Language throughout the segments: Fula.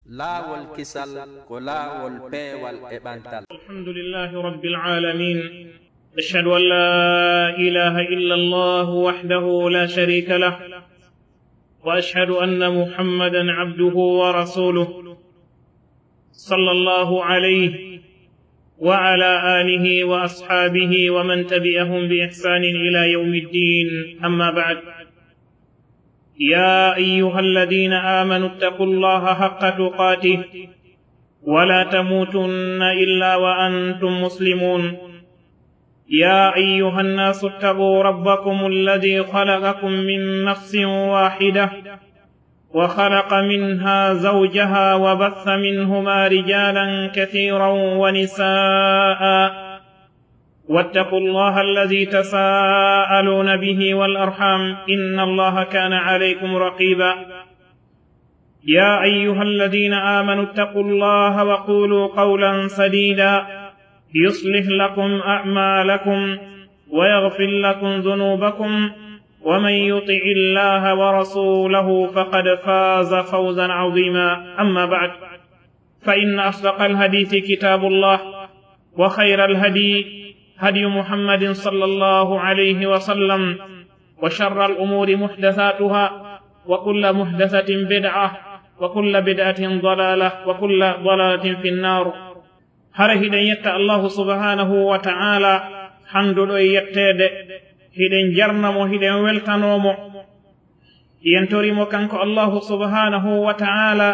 لا والكسل كلا والبي والإبانتال. الحمد لله رب العالمين. أشهد أن لا إله إلا الله وحده لا شريك له، وأشهد أن محمدا عبده ورسوله صلى الله عليه وعلى آله وأصحابه ومن تبعهم بإحسان إلى يوم الدين. أما بعد، يا أيها الذين آمنوا اتقوا الله حق تقاته ولا تموتن إلا وأنتم مسلمون. يا أيها الناس اتقوا ربكم الذي خلقكم من نفس واحدة وخلق منها زوجها وبث منهما رجالا كثيرا ونساء، واتقوا الله الذي تساءلون به والأرحام إن الله كان عليكم رقيبا. يا أيها الذين آمنوا اتقوا الله وقولوا قولا سديدا يصلح لكم أعمالكم ويغفر لكم ذنوبكم، ومن يطع الله ورسوله فقد فاز فوزا عظيما. أما بعد، فإن أصدق الحديث كتاب الله، وخير الهدي هدي محمد صلى الله عليه وسلم، وشر الأمور محدثاتها، وكل محدثة بدعة، وكل بدعة ضلالة، وكل ضلالة في النار. هره هدن يتا الله سبحانه وتعالى حمد يتد هدن جرنمو هدن ولتنومو ينتريمو كانكو الله سبحانه وتعالى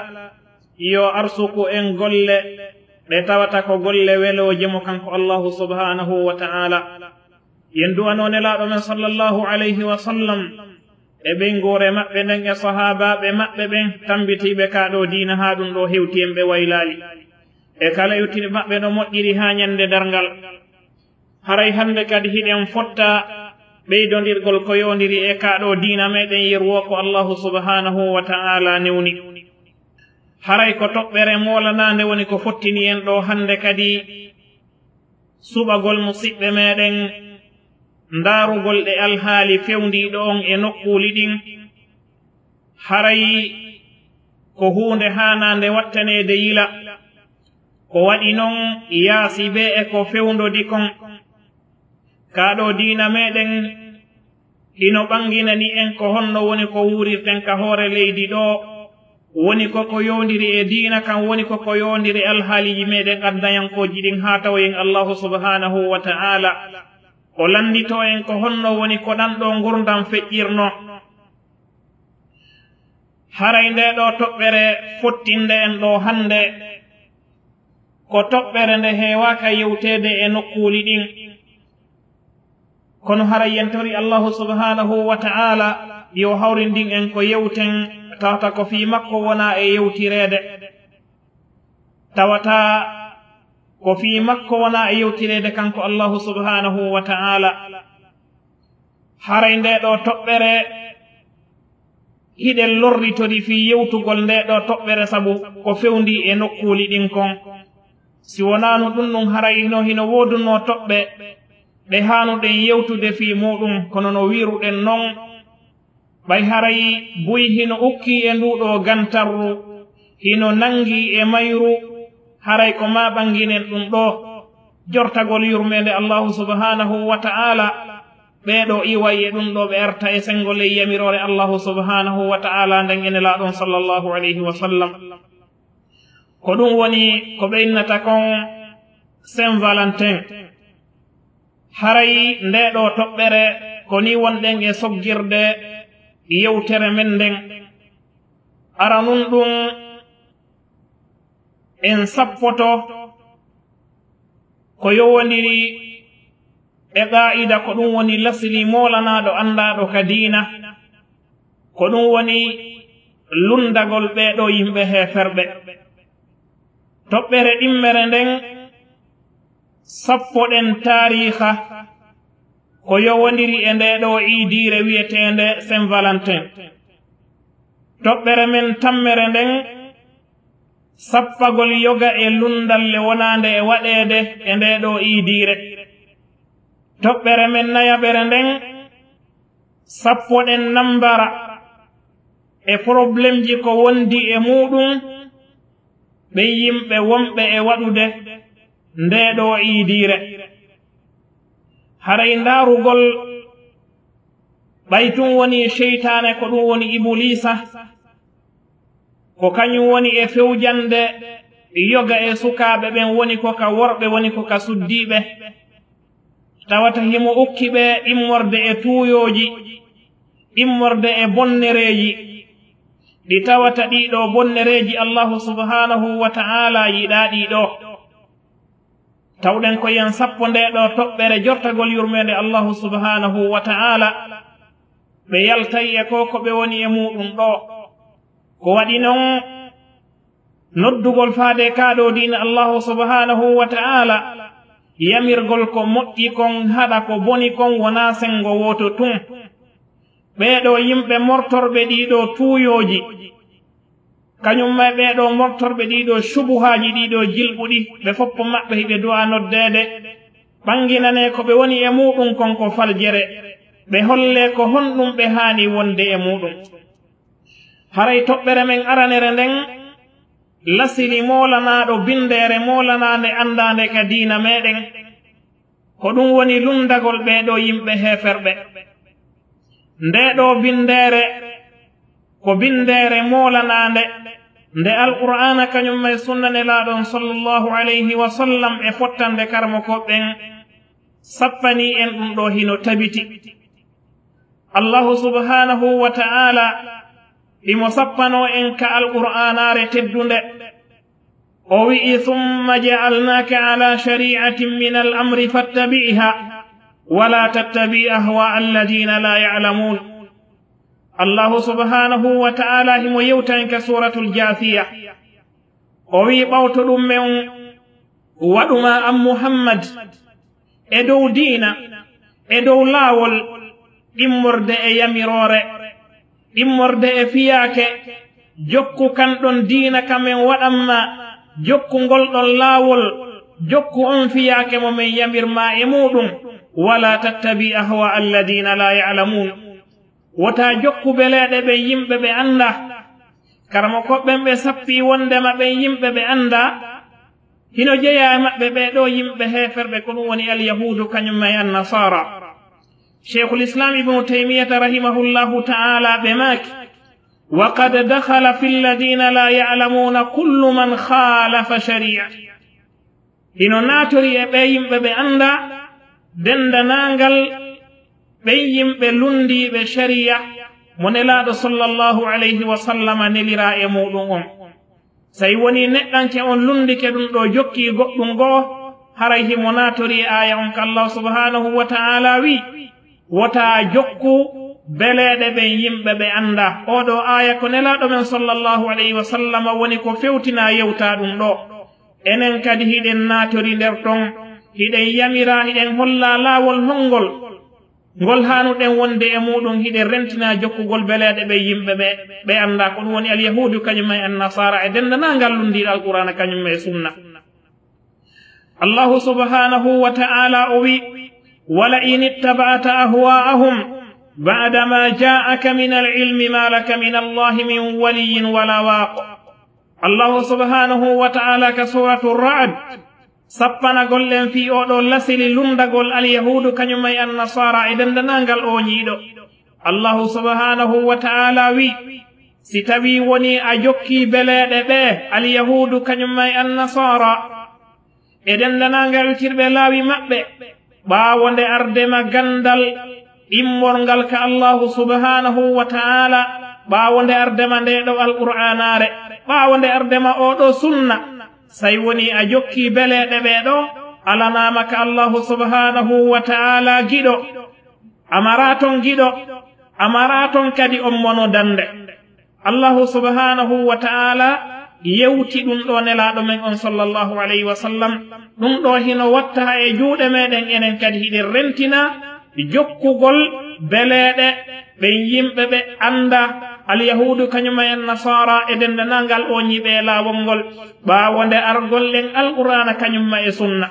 يو أرسكو إن قل لتواتكو قل ولو جمو كانكو الله سبحانه وتعالى يندو أنو نلا من صلى الله عليه وسلم ابن غوري مأبن يا صحابة بمأبن تنبتي بكادو دين هادون دو هيوتيم بويلالي e kala yuttini maɓɓe no moƴƴiri ha ñande darngal. haray hande kadi hiɗen fotta ɓeydodirgol ko yondiri e kaɗo diina meɗen yerwo ko allahu subhanahu wa ta'ala newni. haray ko toɓɓere molanande woni ko fottini en ɗo hande kadi suɓagol musidɓe meɗen ndarugol ɗe alhaali fewdiɗo on e nokkuli ɗin. haray ko hunde hanande wattanede yila, ko waɗi noon yaasi be e ko fewndodi kon. kaɗo diina meɗen ino ɓanginani en ko honno woni ko wurirten ka hoore leydi ɗo, woni koko yondiri e diina kan, woni koko yondiri alhaaliji meɗen addayankoji ɗin ha tawoyen allahu subhanahu wa ta'ala o landito en ko honno woni ko ɗan ɗo gurdam feƴƴirno. haray nde ɗo toɓɓere fottinde en ɗo hande ko toɓɓere nde heewaka yewtede e nokkuli ɗin, kono hara yentori allahu subhanahu wa ta'ala yo hawrindin en ko yewten tawata ko fi makko wona e yewtirede, tawata ko fi makko wona e yewtirede kanko allahu subhanahu wa ta'ala. haray nde ɗo toɓɓere hiɗen lorritori fi yewtugol nde ɗo toɓɓere sabu ko fewndi e nokkuli ɗin kon. si wonano ɗum ɗum haray hino wodunno toɓɓe ɗe hanuɗen yewtude fi muɗum, kono no wiruɗen non ɓay haray buy hino ukki e nduɗo gantarru, hino nangi e mayru. haray ko ma ɓanginen ɗum ɗo jortagol yurmede allahu subhanahu wa ta'ala ɓeɗo iway e ɗum ɗo ɓe erta e sengol e yamirore allahu subhanahu wa ta'ala nden ene laɗon sallallahu alayhi wa sallam. ko ɗum woni ko ɓeynnata kon Saint Valentin. haray nde ɗo toɓɓere ko ni wonɗen e soggirde yewtere men nden. ara nun ɗum en sappoto ko yowondiri e qa'ida, ko ɗum woni lasli molanaɗo andaɗo ka diina, ko ɗum woni lundagol ɓeɗo yimɓe heferɓe. toɓɓere ɗimmere nden sappoɗen tariha ko yowondiri e nde ɗo iidire wiyetende Saint Valentin. toɓɓere men tammere nden sappagol yoga e lundalle wonande e waɗede e nde ɗo iidire. toɓɓere men nayaɓere nden sappoɗen nambara e probléme ji ko wondi e muɗum ɓe yimɓe wonɓe e waɗude ndeɗo iidire haray ndaarugol ɓay tun woni sheytane ko ɗum woni ibulisa ko kañum woni e fewjande yoga e sukaaɓe ɓen woni ko ka worɓe woni ko ka suddiɓe tawata himo ukki ɓe immorde e tuuyoji immorde e bonnereji ɗi tawata ɗiɗo bonnereji allahu subhanahu wa ta'ala yiɗa ɗiɗo tawɗen ko yen sappo ndeɗo toɓɓere jortagol yurmede allahu subhanahu wa ta'ala ɓe yaltay e ko ɓe woni e muɗum ɗo ko waɗi noon noddugol faade kaɗo diina allahu subhanahu wa ta'ala yamirgol ko moƴƴi kon haɗa ko boni kon wona sengo woto tun ɓeɗo yimɓe mortorɓe ɗiɗo tuuyoji kañumma ɓeɗo mortorɓe ɗiɗo subuhaji ɗiɗo jilɓuɗi ɓe foppo maɓɓe hiɓe du'a noddede ɓanginane ko ɓe woni e muɗum kon ko faljere ɓe holle ko honɗum ɓe haani wonde e muɗum haray toɓɓere men aranere nden lasili molanaɗo bindere molanande andande ka diina meɗen ko ɗum woni lundagol ɓeɗo yimɓe heferɓe ndeɗo bindere ko bindere molanande nde alqur'ana kañum may sunnanelaɗon sallallahu alayhi wa sallam e fottande karmo koɓɓen sappani en ɗum ɗo hino tabiti allahu subhanahu wa ta'ala imo sappano en ka alqur'anare teddunde o wi'i thumma ja'alnaka ala shari'atin min al-amri fattabi'ha wala tattabi' ahwa alladhina la ya'lamun allahu subhanahu wa ta'ala himo yewtan ka suratul jathiya o wi'i ɓawto ɗum men waɗuma am muhammad e dow diina e dow laawol immorde e yamirore immorde e fiyaake jokku kanɗon diina kamen waɗanma jokku ngolɗon laawol jokku on fiyaake mo men yamirma e muɗum wala tattabi ahwa alladina la ya'lamun wota jokku beleɗe ɓe yimɓe ɓe anda karamo koɓɓen ɓe sappi wondema ɓe yimɓe ɓe anda hino jeeya maɓɓe ɓeɗo yimɓe heferɓe ko ɗum woni alyahudu kañum e annasara شيخ الإسلام ابن تيمية رحمه الله تعالى بماك وقد دخل في الذين لا يعلمون كل من خالف شريعة هنا ناتري بيم بأندا دندنانغل بيم بلندي بشريعة من الله صلى الله عليه وسلم نلرا يمودون سيوني نتنك أن لندي كدن دو جوكي غو هريه مناتري آية الله سبحانه وتعالى وي wota jokku beleɗe ɓe yimɓe ɓe anda oɗo aya ko nelaɗo men sallallahu alayhi wa sallam woni ko fewtina yewta ɗum ɗo enen kadi hiɗen natori nder ton hiɗen yamira hiɗen holla laawol hongol ngol hanuɗen wonde e muɗum hiɗen rentina jokkugol beleɗe ɓe yimɓe ɓe anda ko ɗum woni alyahudu kañum e annasara e dendanagal lundiɗo alqur'ana kañum e sunna allahu subhanahu wa ta'ala o wi ولئن اتبعت أهواءهم بعدما جاءك من العلم ما لك من الله من ولي ولا واق الله سبحانه وتعالى كسورة الرعد سبنا قل في أولو لسل لندقل اليهود كنمي النصارى إذن دنانقل أونيدو الله سبحانه وتعالى وي ستبي وني أجوكي بلاد به اليهود كنمي النصارى إذن دنانقل تربلاوي مأبه ɓaawonde ardema gandal immorngal ka allahu subhanahu wa ta'ala ɓaawonde ardema ndeɗo alqur'anare ɓaawonde ardema oɗo sunna say woni a jokki beleɗe ɓeɗo alanama ka allahu subhanahu wa ta'ala giɗo amaraton giɗo amaraton kadi on mono dande allahu subhanahu wa ta'ala yewti ɗum ɗo nelaɗo men on sallallahu alayhi wa sallam ɗum ɗo hino watta e juuɗe meɗen enen kadi hiɗen rentina jokkugol beleɗe ɓe yimɓe ɓe anda alyahudu kañuma en nasara e dendanangal o ñiɓe laawol ngol ɓaawonde argollen alqur'ana kañumma e sunna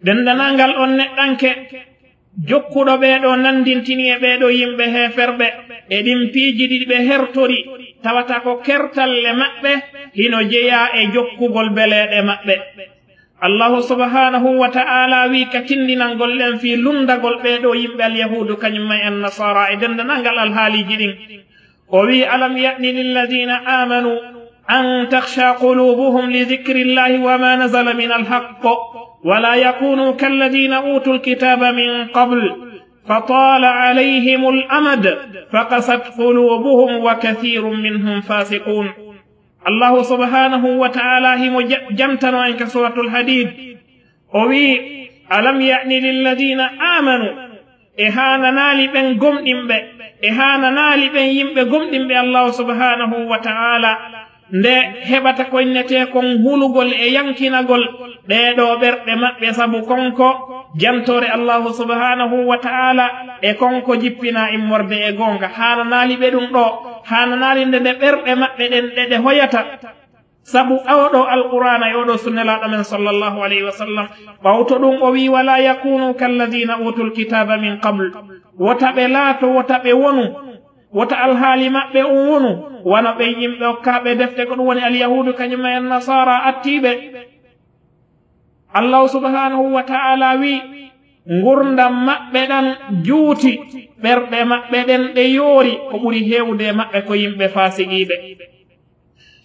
dendanangal on neɗɗanke jokkuɗo ɓeɗo nandintini e ɓeɗo yimɓe heferɓe e ɗin piiji ɗiɗi ɓe hertori tawata ko kertalle maɓɓe hino jeya e jokkugol beleɗe maɓɓe. Allahu subhanahu wa ta'ala wi ka tindinangol len fi lundagol ɓeɗo yimɓe alyahudu kañum may en nasara e dendanangal alhaaliji ɗin o wi alam ya'ni lilladina amanu an takhsha qulubuhum li dhikrillahi wa ma nazala min alhaqq wa la yakunu kalladina utul kitaba min qabl فطال عليهم الأمد فقست قلوبهم وكثير منهم فاسقون. الله سبحانه وتعالى هم جمتنا عنك سورة الحديد ووي ألم يعني للذين آمنوا إهانا نالي بن قمدن بي إهانا نالي بن يمبي قمدن بي الله سبحانه وتعالى nde heɓata koynete kon hulugol e yankinagol ɗeɗo ɓerɗe maɓɓe sabu konko jantore allahu subhanahu wa ta'ala e konko jippina immorde e gonga hananali ɓe ɗum ɗo hananali nde ɓerɗe maɓɓe ɗen ɗeɗe hoyata sabu awɗo alqur'ana e oɗo sunnelaɗo men sallallahu alayhi wa sallam ɓawto ɗum o wi wala yakunu kalladina utul kitaba min qabl wotaɓe laato wotaɓe wonu wota alhaali maɓɓe wonu wano ɓe yimɓe hokkaɓe defte ko ɗum woni alyahudu kañum en nasara attiɓe. allahu subhanahu wa ta'ala wi ngurdam maɓɓe ɗan juuti ɓerɗe maɓɓe ɗen ɗe yoori ko ɓuri hewde maɓɓe ko yimɓe fasigiɓe.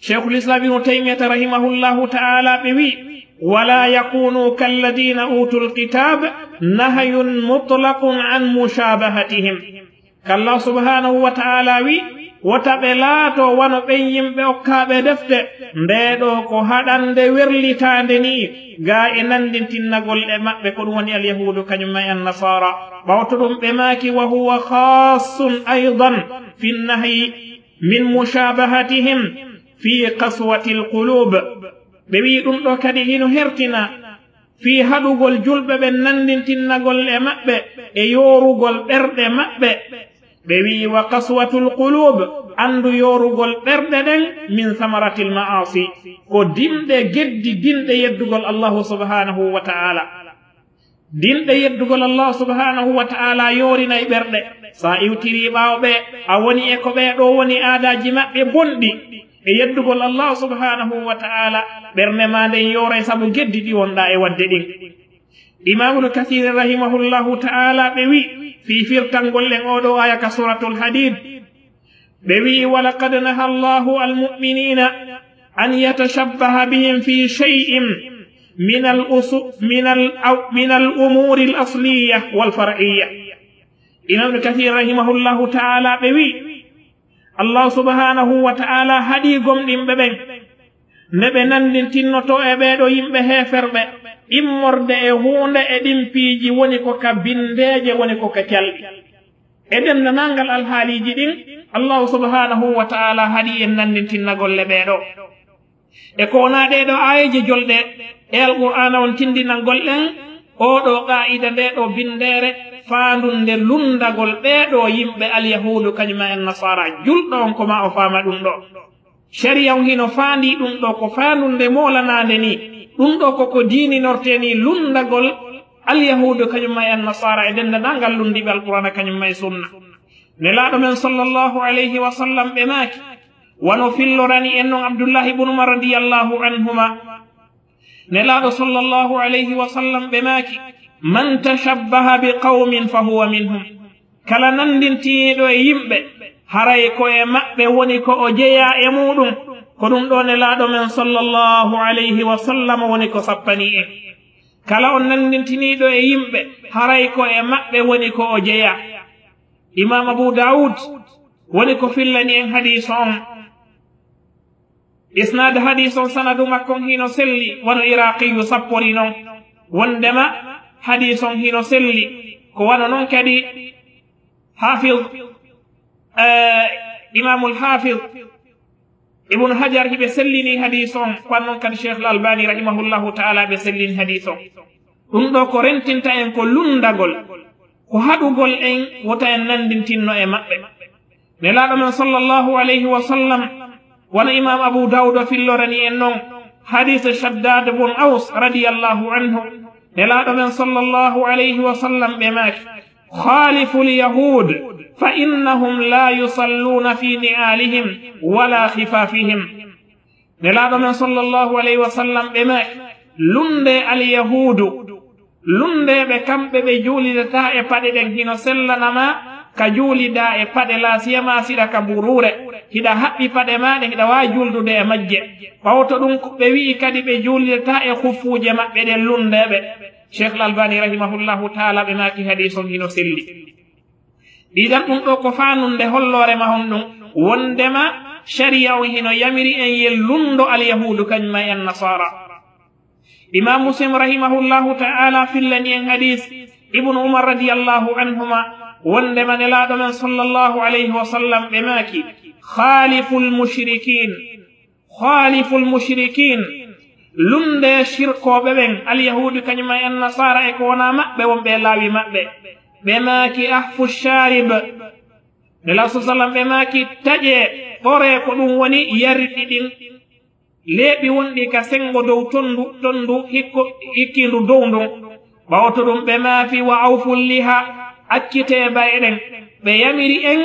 cheikhul islam ibnu taymiyata rahimahullahu ta'ala ɓe wi wala yakunu kalladina utul kitab nahayun mutlaqun an mushabahatihim. kallah subhanahu wa ta'ala wi wotaɓe laato wano ɓen yimɓe hokkaɓe defte ndeɗo ko haɗande werlitande ni ga e nandintinnagol e maɓɓe ko ɗum woni alyahudu kañum ma en nasara ɓawto ɗum ɓe maaki wa huwa khassun aydan fi nnahyi min mushabahatihim fi qaswati lqulub. ɓe wi ɗum ɗo kadi hino hertina fi haɗugol julɓe ɓe nandintinnagol e maɓɓe e yorugol ɓerɗe maɓɓe. ɓe wi wa qaswatul qulub andu yorugol ɓerɗe ɗen min samaratil ma'asi ko dimɗe geddi dinɗe yeddugol allahu subhanahu wa ta'ala. dinɗe yeddugol allahu subhanahu wa ta'ala yorinayi ɓerɗe sa iwtiri ɓawɓe a woni e ko ɓeɗo woni aadaji maɓɓe bonɗi e yeddugol allahu subhanahu wa ta'ala ɓerne ma nden yoray sabu geddi ɗi wonɗa e wadde ɗin. imamul kathir rahimahullahu ta'ala ɓe wi fi firtangol len oɗo aya ka suratul hadid ɓe wi walaqad naha allahu almu'minina an yatashabbaha bihim fi shay'in min al-umuri al-asliya wal-far'iyya. imamul kathir rahimahullahu ta'ala ɓe wi allah subhanahu wa ta'ala haɗi gomɗinɓe ɓen nde ɓe nandintinnoto e ɓeɗo yimɓe heferɓe immorde e hunde e ɗimpiiji woni ko ka bindeje woni ko ka calɗi e dendanangal alhaaliji ɗin allahu subhanahu wa ta'ala haɗi en nandintinnagolle ɓeɗo e ko wona ɗeɗo ayeje jolɗe e alqur'ana on tindinangol ɗen oɗo qa'ida ndeɗo bindere faandunde lundagol ɓeɗo yimɓe alyahudu kañuma en nasara julɗo on ko ma o faama ɗum ɗo sharia on hino faandi ɗum ɗo ko faandunde molanande ni ɗum ɗo koko diininorteni lundagol alyahudu kañumma en nasara e dendanangal lundiɓe alqur'ana kañumma e sunna. nelaɗo men sallllahu alayhi wa sallam ɓe maaki wano fillorani en noon abdoullahi ibnu umar radiyallahu anhuma nelaɗo sallllahu alayhi wa sallam ɓe maaki man tashabbaha bi qawmin fa huwa minhum kala nandintiɗo e yimɓe haray ko e maɓɓe woni ko o jeeya e muɗum ko ɗum ɗo nelaɗo men sallllahu alayhi wa sallam woni ko sappani en kala on nandintiniɗo e yimɓe haray ko e maɓɓe woni ko o jeeya. imam abu daoud woni ko fillani en hadis on isnad hadis on sanadu makkon hino selli wono iraqiyu sappori noon wondema hadis on hino selli ko wano noon kadi hafid imamul hafid ibnu hajar hiɓe sellini hadis on wan noon kadi cheikh l'albani rahimahullahu ta'ala ɓe sellini hadis on ɗum ɗo ko rentinta en ko lundagol ko haɗugol en wota en nandintinno e maɓɓe. nelaɗo men sallllahu alayhi wa sallam wona imam abu daoud o fillorani en noon hadis shaddad bun aus radiyallahu anhu nelaɗo men sallllahu alayhi wa sallam ɓe maaki khalifu lyahud فإنهم لا يصلون في نعالهم ولا خفافهم نلا من صلى الله عليه وسلم بما لند اليهود لند بكم بجولي تا epade den hino sellanama ka juulida e pade la siyama sida ka burure hida habbi pade maade hida wa juldude e majje bawto dum ko be wi kadi be juulida e khufuje mabbe den lundebe Sheikh Al-Albani rahimahullahu ta'ala be maki hadithon hino selli didan dum do ko fanunde hollore ma hondum wondema sharia o hino yamiri en yel lundo al yahudu kanyma en nasara Imam Muslim rahimahullahu ta'ala fillani en hadith Ibn Umar radiyallahu anhuma wondema nelaado men sallallahu alayhi wa sallam be maki khaliful mushrikin lunde shirkobe ben al yahudu kanyma en nasara e ko wona mabbe wonbe laawi mabbe be maki ahfu sharib nela sallam be maki taje bore ko dum woni yardi din lebi wondi ka sengo dow tondu hikkindu downdu bawto dum be maafi wa awful liha akkite bayden be yamiri en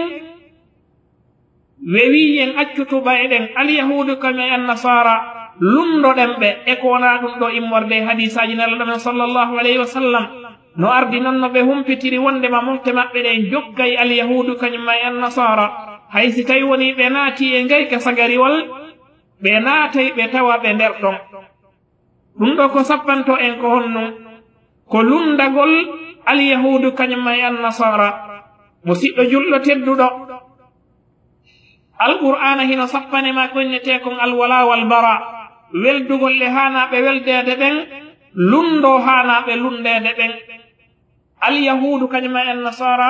wewi en accutu bayden al yahudu kama an nasara lundo dembe e ko na dum do immorde hadisaji nalla sallallahu alayhi wa sallam no ardi nonno be humpitiri wonde ma monte mabbe den joggay al yahudu kanyum an nasara haysi tay woni be naati e ngay ka sagariwal be naatay be tawa be nder ton dum do ko sappanto en ko honno ko lundagol al yahudu kanyum an nasara musiddo jullo teddudo al qur'ana hino sappane ma konnete kon al wala wal bara weldugol le hana be weldede ben lundo hana be lundede ben al yahudu kanyum an nasara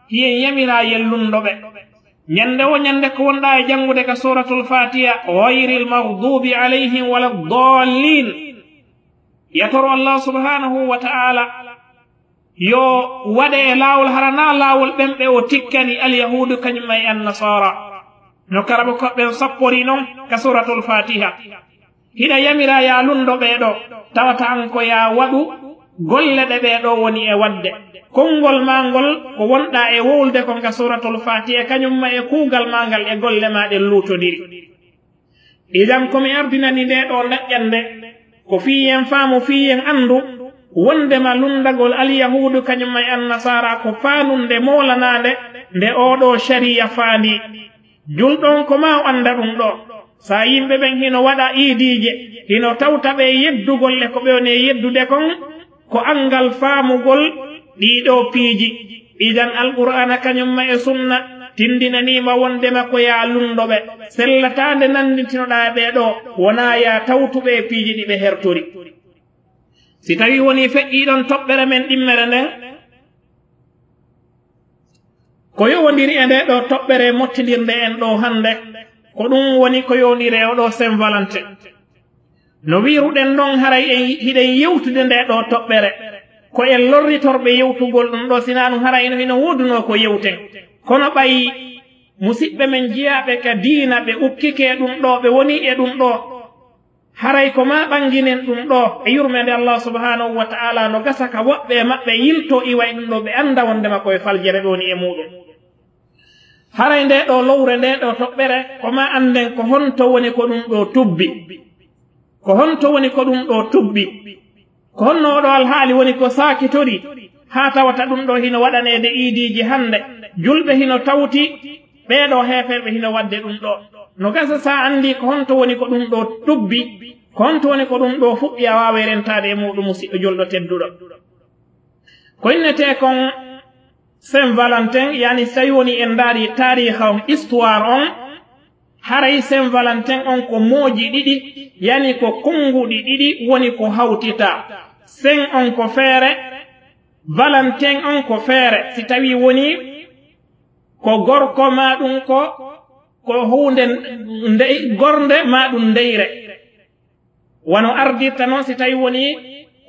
hiye yamira yel lundobe nyande o nyande ko wonda e jangude ka suratul fatiha ghayril maghdubi alayhim waladdallin yatoro Allah subhanahu wa ta'ala yo wade e lawol harana lawol bembe o tikkani al yahudu kanyum an nasara no karabo ko ben sappori non ka suratul fatiha hida yamira ya lundobe do tawata an ko ya wadu golle de be do woni e wadde kongol mangol ko wonda e wowlde ko ga suratul fatiha kanyum ma e kugal mangal e golle ma de lutodiri idan ko mi ardinani de do lajjande ko fiyen faamu fiyen andu wonde ma lundagol al yahudu kanyum ma an nasara ko fanunde molanade nde odo sharia faandi juldon ko ma anda dum do sa yimbe ben hino wada idije hino tawta be yeddugol le ko be woni yeddude kon ko angal faamugol dido piiji idan alqur'ana kanyum ma e sunna tindinani ma wonde makko ya lundobe sellatande nanditinoda be do wona ya tawtube piiji di be hertori si tawi woni feddidon tobbere men dimmere nden ko yowondiri e nde do tobbere mottidirde en do hande ko dum woni ko yowndire o do Saint Valentin no wiruden don haray en hiden yewtude nde do tobbere ko en lorritorbe yewtugol dum do sinanu haray no hino woduno ko yewten kono bay musibbe men jiyabe ka diina be ukkike dum do be woni e dum do haray ko ma banginen dum do e yurmede Allah subhanahu wa ta'ala no gasa ka wobbe mabbe yilto iway dum do be anda wonde makko e faljere be woni e mudum haray nde do lowre nde do tobbere ko ma anden ko honto woni ko dum do tubbi ko honto woni ko dum do tubbi ko honno do alhaali woni ko sakitori ha tawata dum do hino wadanede idiji hande julbe hino tawti be do heferbe hino wadde dum do no gasa sa andi ko honto woni ko dum do tubbi ko honto woni ko dum do fubbi a wawe rentade e mudum musiddo juldo teddudo ko innete kon Saint Valentin yani say woni en dari tariha on histoire on haray Saint Valentin on ko moji didi yani ko kongudi didi woni ko hawtita Saint on ko fere Valentin on ko fere si tawi woni ko gorko madum ko hunde gorde madum ndeyre wono ardita non si tawi woni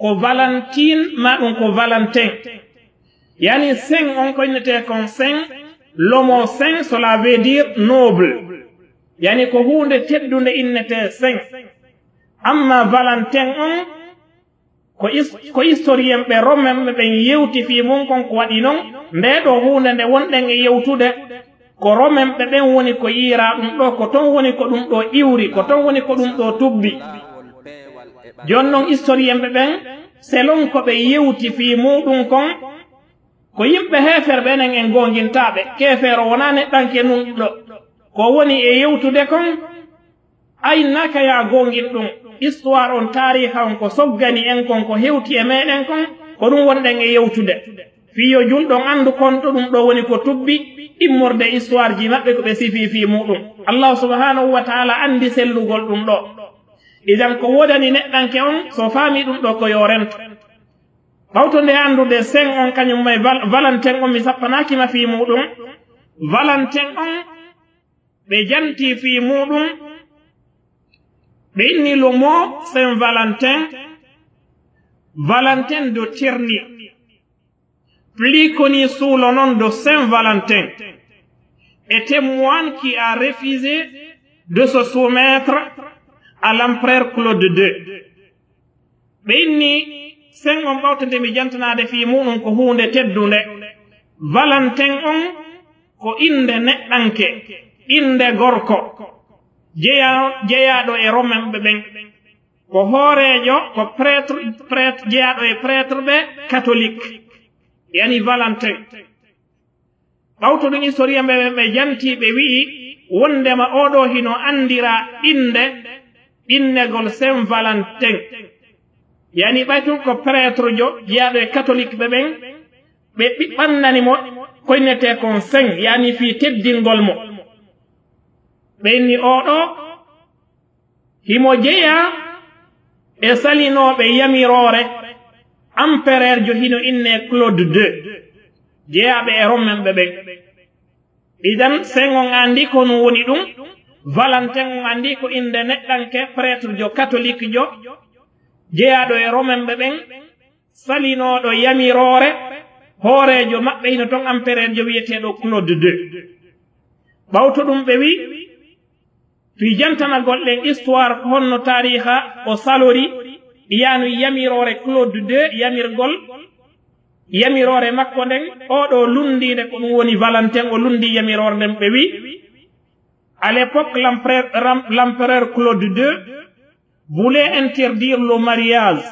ko Valentine madum ko Valentin yani Saint on ko innete kon Saint l'homme saint cela veut dire noble yani ko hunde teddunde innete Saint amma Valentin on ko historien ɓe romen ɓen yewti fi mum kon ko waɗi noon nde ɗo hunde nde wonɗen e yewtude ko romen ɓe ɓen woni ko yiira ɗum ɗo ko ton woni ko ɗum ɗo iwri ko ton woni ko ɗum ɗo tubbi jon noon historien ɓe ɓen selon ko ɓe yewti fi muɗum kon ko yimɓe heefere ɓenen en gongintaɓe keefeero wona neɗɗanke nun ɗo ko woni e yewtude kon aynaka ya gongin ɗum histoire on tariha on ko soggani en kon ko hewti e meɗen kon ko ɗum wonɗen e yewtude fiyo julɗon andu kon to ɗum ɗo woni ko tubbi immorde histoire ji maɓɓe ko ɓe sifi fi muɗum allah subhanahu wa taala andi sellugol ɗum ɗo idan ko wodani neɗɗanke on so faami ɗum ɗo ko yo rento ɓawto nde andude sen on kañum may valentin on mi sappanakima fi muɗum valentin on ɓe janti fi muɗum ɓe inni le mot Saint Valentin, Valentin de Terni, plus connu sous le nom de Saint Valentin, était moine qui a refusé de se soumettre à l'empereur Claude II. ɓe inni sen on ɓawtande mi jantanade fi muɗum ko hunde teddunde Valentin on ko inde neɗɗanke inde gorko jeyaɗo e romen ɓe ɓen ko hoorejo ko prêtre jeyaɗo e prêtre ɓe catholique yani Valentin ɓawto ɗum historien ɓe janti ɓe wi'i wondema oɗo hino andira innegol Saint Valentin yani ɓaytun ko prêtre jo jeyaɗo e catholique ɓe ɓen ɓe ɓiɓɓannanimo koynete kon Saint yani fi teddingol mo ɓenni oɗo himo jeya e salinoɓe yamirore empereur jo hino inne Claude II jeyaɓe e romen ɓe ɓen idan sen on andi ko no woni ɗum Valentin on andi ko inde neɗɗanke prêtre jo catholique jo jeyaɗo e romen ɓe ɓen salinoɗo yamirore hoorejo maɓɓe hino ton empereur jo wiyeteɗo Claude II ɓawto ɗum ɓe wi fi jantanagol ɗen histoire honno tariha o salori yanu yamirore Claude II yamirore makko nden oɗo lundide ko ɗum woni Valentin o lundi yamirore nden ɓe wi à l'époque l'empereur Claude II voulait interdire le mariage.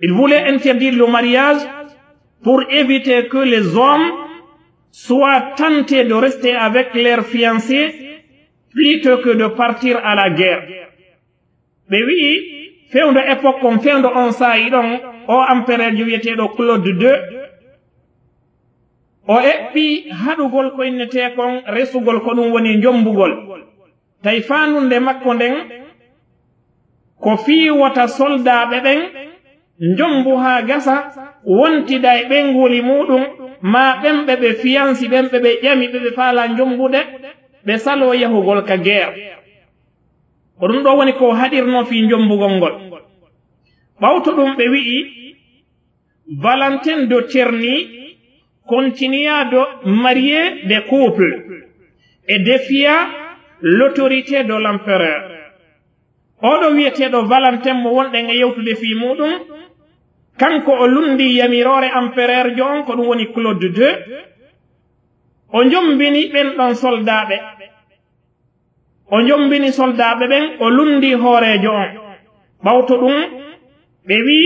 Il voulait interdire le mariage pour éviter que les hommes soient tentés de rester avec leurs fiancés plutôt que de partir à la guerre. ɓe wi'i fewndo époque on fewndo on saayi ɗon o empereur jo wiyeteɗo Claude II o eɓɓi haɗugol ko innete kon resugol ko ɗum woni jombugol tawi fandunde makko nden ko fiiwata soldaɓe ɓen jombu ha gasa wontida e ɓenguli muɗum ma ɓen ɓe fiyansi ɓen ɓe ƴami ɓe faala jombude ɓe salo yahugol ka guerre ko ɗum ɗo woni ko haɗirno fi jombugol ngol ɓawto ɗum ɓe wi'i Valentin de Terni continua de marier des couples et défia l'autorité de l'empereur oɗo wiyeteɗo Valentin mo wonɗen e yewtude fi muɗum kanko o lundi yamirore empereur jo on ko ɗum woni Claude II o jombini ɓen ɗon soldaɓe o jombini soldaɓe ɓen o lundi hoorejo on ɓawto ɗum ɓe wi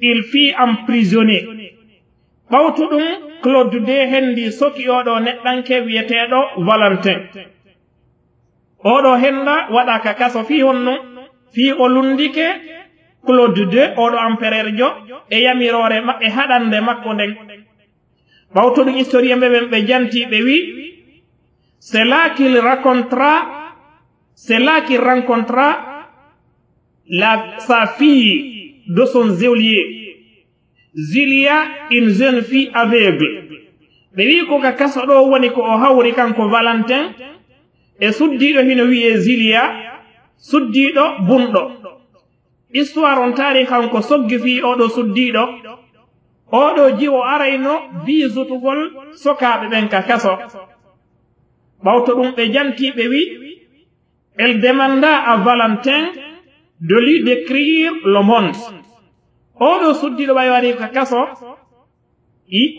il fit emprisonné ɓawto ɗum Claude II hendi soki oɗo neɗɗanke wiyeteɗo Valentin oɗo henda waɗa ka kaso fi honno fi o lundike Claude II oɗo empereur jo e yamirore maɓɓe haɗande makko nden ɓawto ɗum historien ɓe janti ɓe wi c'est là qu'il rencontra sa fille de son geôlier Zulia, une jeune fille aveugle. ɓe wi ko ka kaso ɗo woni ko o hawri kanko Valentin e suddiɗo hino wiye Zulia suddiɗo bunɗo histoire on taari kanko soggi fi oɗo suddiɗo oɗo jiwo arayno bisutugol sokaɓe ɓen ka kaso ɓawto ɗum ɓe janti ɓe wi elle demanda à Valentin de lui décrire le monde. Oɗo suddiɗo ɓay waɗi ko kaso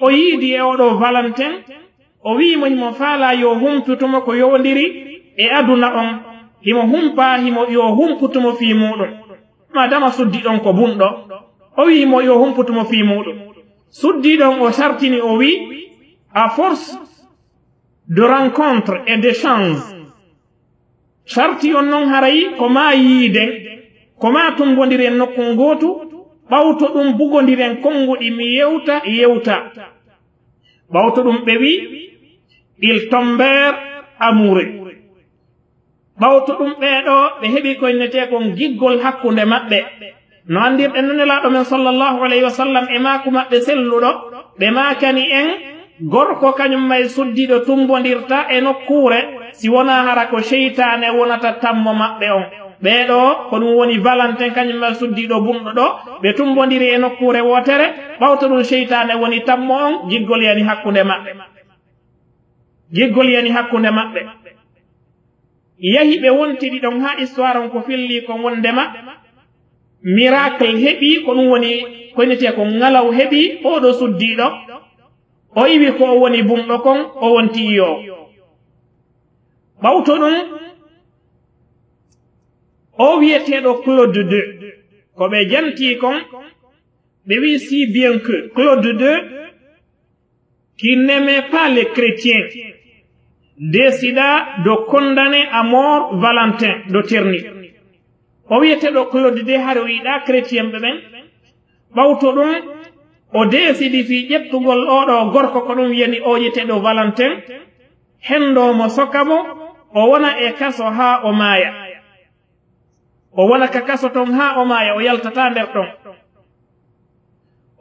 o yiidi e oɗo Valentin o wiimo himo faala yo humpitumo ko yowndiri e aduna on himo humpa yo humputumo fii muɗum madama suddiɗon ko bunɗo o wiimo yo humputumo fii muɗum suddiɗon o sartini o wi à force de rencontre et d'échange sarti on noon harayi ko ma yiiden ko ma tumbodiren nokku gootu ɓawto ɗum bugodiren konnguɗi mi yewta ɓawto ɗum ɓe wi ils tombèrent amoureux ɓawto ɗum ɓeeɗo ɓe heɓi koynete kon giggol hakkunde maɓɓe no andirɗen nonelaɗo men sallllahu alayhi wa sallam e maako maɓɓe selluɗo ɓe maakani en gorko kañum may suddiɗo tumbodirta e nokkure si wona hara ko seytane wonata tammo maɓɓe on ɓeeɗo ko ɗum woni Valentin kañum may suddiɗo bunɗo ɗo ɓe tumbodiri e nokkure wotere ɓawto ɗum seytane woni tammo on giggol yani hakkunde maɓɓe yahi ɓe wontidi ɗon ha histoire on ko filli ko wondema miracle heɓi ko ɗum woni koynete ko ngalaw heɓi oɗo suddiɗo o iwi ko o woni bunɗo kon o wonti yo ɓawto ɗum o wiyeteɗo Claude II ko ɓe janti kon ɓe wi si bien que Claude II qui n'aimait pas les chrétiens décida de condamner à mort Valentin de Terni o wiyeteɗo Claude II hare o yiɗa chrétien ɓe ɓen ɓawto ɗum o décidi fi ƴettugol oɗo gorko ko ɗum wiyani o yiyeteɗo Valentin hendomo sokamo o wona e kaso ha o maaya o wona ka kaso ton ha o maaya o yaltata nder ton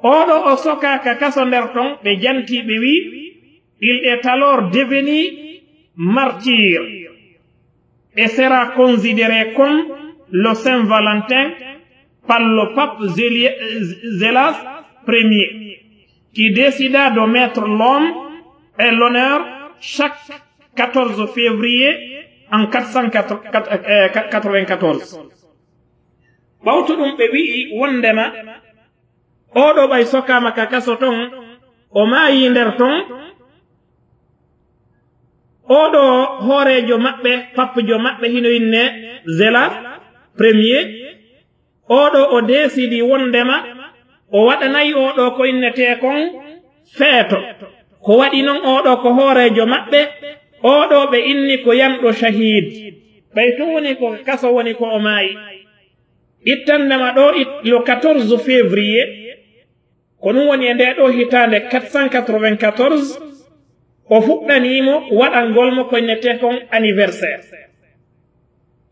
oɗo o soka ka kaso nder ton ɓe janti ɓe wi il est alors devenu martyr et sera considéré comme le Saint Valentin par le pape Zélas Ier, qui décida de mettre l'homme et l'honneur chaque 14 février en 494. ɓawto ɗum ɓe wi'i wondema oɗo ɓay sokama ka kaso ton o maayi nder ton oɗo hoorejo maɓɓe pappejo maɓɓe hino inne Zélas Ier oɗo o décidi wondema o waɗanayi oɗo ko innete kon feeto ko waɗi non oɗo ko hoorejo maɓɓe oɗo ɓe inni ko yamɗo shahid ɓay to woni ko kaso woni ko o maayi ittandema ɗo le 14 février ko ɗum woni e nde ɗo hitande 494 o fuɗɗanimo waɗangolmo ko innete kon anniversaire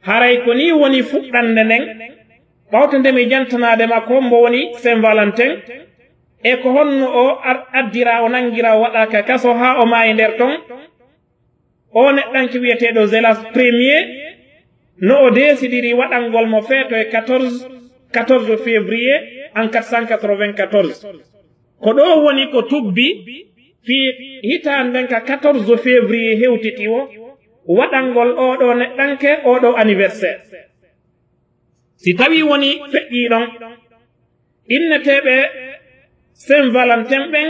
haray ko ni woni fuɗɗande nden ɓawto nde mi jantanadema ko mbo woni Saint Valentin e ko honno o addira o nangira o waɗa ka kaso ha o maayi nder ton o neɗɗanki wiyeteɗo Zélas Ier no o décidiri waɗangol mo feeto e 14 février en 494 ko ɗo woni ko tubbi fi hitande nden ka 14 février hewtiti o waɗangol oɗo neɗɗanke oɗo anniversaire si tawi woni feƴƴiɗon inneteɓe Saint Valentin ɓen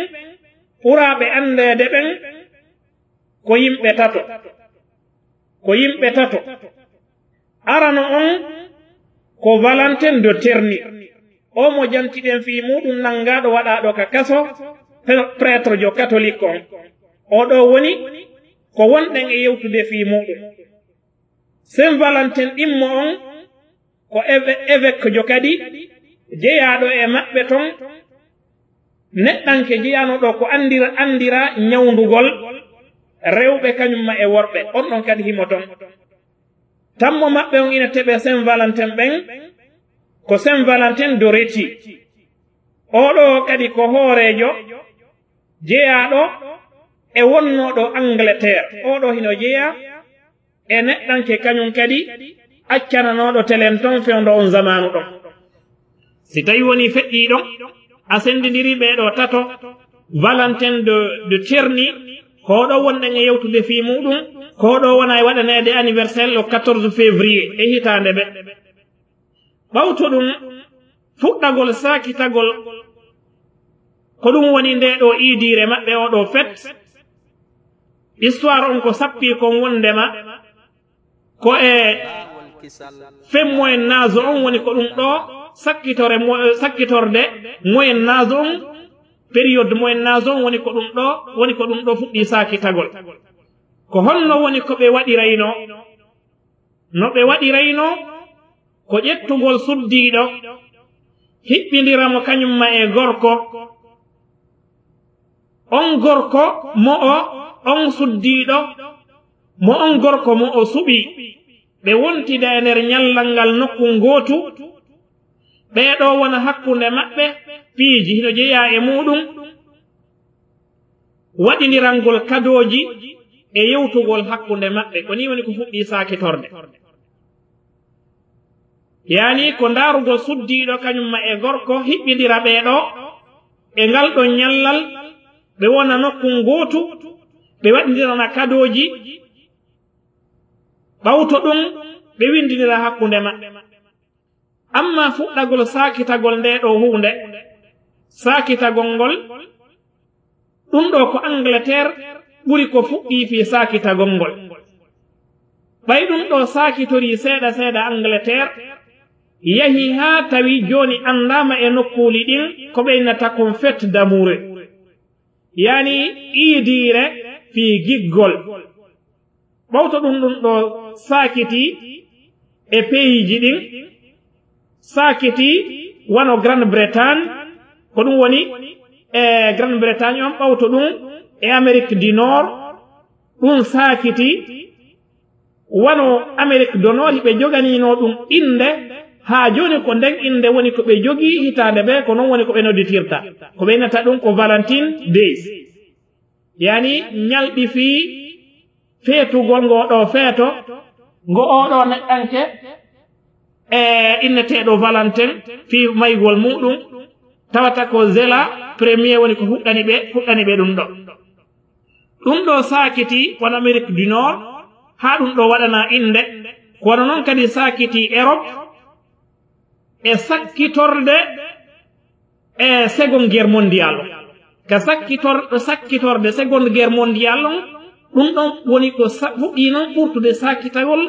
ɓuraɓe andede ɓen ko yimɓe tato arano on ko Valentin de Terni o mo jantiɗen fi muɗum nangaɗo waɗaɗo ka kaso prêtre jo catholique on oɗo woni ko wonɗen e yewtude fi muɗum Saint Valentin ɗimmo on ko évêque jo kadi jeyaɗo e maɓɓe ton neɗɗanke jeyanoɗo ko andira ñawdugol rewɓe kañumma e worɓe on ɗon kadi himo ton tammo maɓɓe on ina teɓe Saint Valentin ɓen ko Saint Valentin de Réti oɗo kadi ko hoorejo jeyaɗo e wonnoɗo Angleterre oɗo hino jeeya e neɗɗanke kañum kadi accananoɗo telen ton fewdo on zamanu ɗon si tawi woni feƴƴiɗo a sendidiri ɓeɗo tato Valentin de Terni koɗo wonɗen e yewtude fi muɗum koɗo wona e waɗanede anniversaire le 14 février e hitande ɓe ɓawto ɗum fuɗɗagol sakitagol ko ɗum woni nde ɗo iidire maɓɓe oɗo fet histoire on ko sappi kon wondema ko e fen moyen nage on woni ko ɗum ɗo sakkitorde moyen nage on période moyen nage on woni ko ɗum ɗo fuɗɗi sakitagol ko honno woni ko ɓe waɗirayno no ɓe waɗirayno ko ƴettugol suddiɗo hiɓɓindiramo kañumma e gorko on gorko mo on suddiɗo mo on gorko mo o suɓi ɓe wontida e nder ñallal ngal nokku gootu ɓeeɗo wona hakkunde maɓɓe piiji hino jeeya e muɗum waɗindirangol kadoji e yewtugol hakkunde maɓɓe ko ni woni ko fuɗɗi sakitorde yani ko ndaarugol suddiɗo kañumma e gorko hiɓɓindira ɓeeɗo e ngal ɗo ñallal ɓe wona nokku gootu ɓe waɗindirana kadoji ɓawto ɗum ɓe windinira hakkunde maɓɓe amma fuɗɗagol sakitagol nde ɗo hunde sakitagol ngol ɗum ɗo ko Angleterre ɓuri ko fuɗɗi fi sakitagol ngol ɓay ɗum ɗo sakitori seeɗa seeɗa Angleterre yahi haa tawi joni andama e nokkuli ɗin ko ɓeynata kon fête d'amour yani iidire fi giggol ɓawto ɗum ɗo sakiti e pays ji ɗin sakiti wano Grande Bretagne ko ɗum woni e Grande Bretagne on ɓawto ɗum e Amérique du Nord ɗum sakiti wano Amérique du Nord ɓe joganino ɗum inde ha joni ko nden inde woni ko ɓe jogi hitande ɓe ko non woni ko ɓe nodditirta ko ɓe nata ɗum ko Valentine Days yani ñalɗi fi feetugol ngo ɗo feeto ngo oɗo neɗɗanke e inneteɗo Valentine fi maygol muɗum tawata ko zela premier woni ko fuɗɗani ɓe ɗum ɗo sakiti won Amérique du Nord ha ɗum ɗo waɗana inde kono noon kadi sakiti Europe e sakkitorde e seconde guerre mondiale ka sakkitorde seconde guerre mondiale on ɗum ɗon woni ko fuɗɗi noon ɓurtude sakkitagol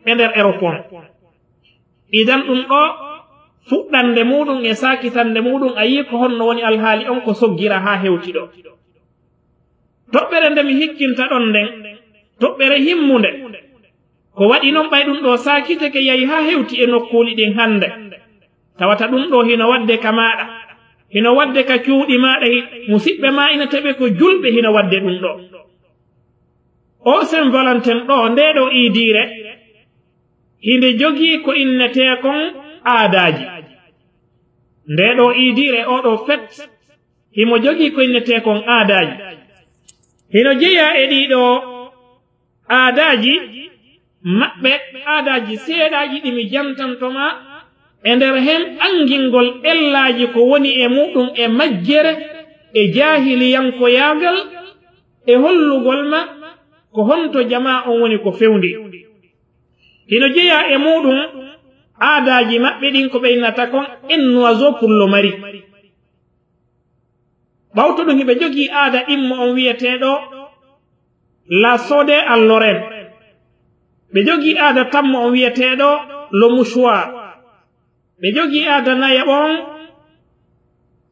e nder Europe on idan ɗum ɗo fuɗɗande muɗum e sakitande muɗum a yi ko honno woni alhaali on ko soggira ha hewti ɗo toɓɓere nde mi hikkinta ɗon nden toɓɓere himmunde ko waɗi noon ɓay ɗum ɗo sakite ke yahi ha hewti e nokkuli ɗin hande tawata ɗum ɗo hino wadde ka maɗa hino wadde ka cuuɗi maɗa musidɓe ma ina teɓe ko julɓe hino wadde ɗum ɗo o Saint Valentin ɗo nde ɗo iidire hinde jogii ko innetekon aadaji nde ɗo iidire oɗo fet himo jogii ko innetekon aadaji hino jeeya e ɗiɗo aadaji maɓɓe aadaji seeɗaji ɗimi jantantoma e nder hen angingol ɓellaji ko woni e muɗum e majjere e jahiliyankoyagal e hollugol ma ko honto jama on woni ko fewndi hino jeeya e muɗum aadaji maɓɓe ɗin ko ɓeynata kon en oiseau pour le mari ɓawto ɗum hiɓe jogii aada immo on wiyeteɗo la sode à Lorraine ɓe jogii aada tammo on wiyeteɗo le mouchoir ɓe jogii aada nayaɓon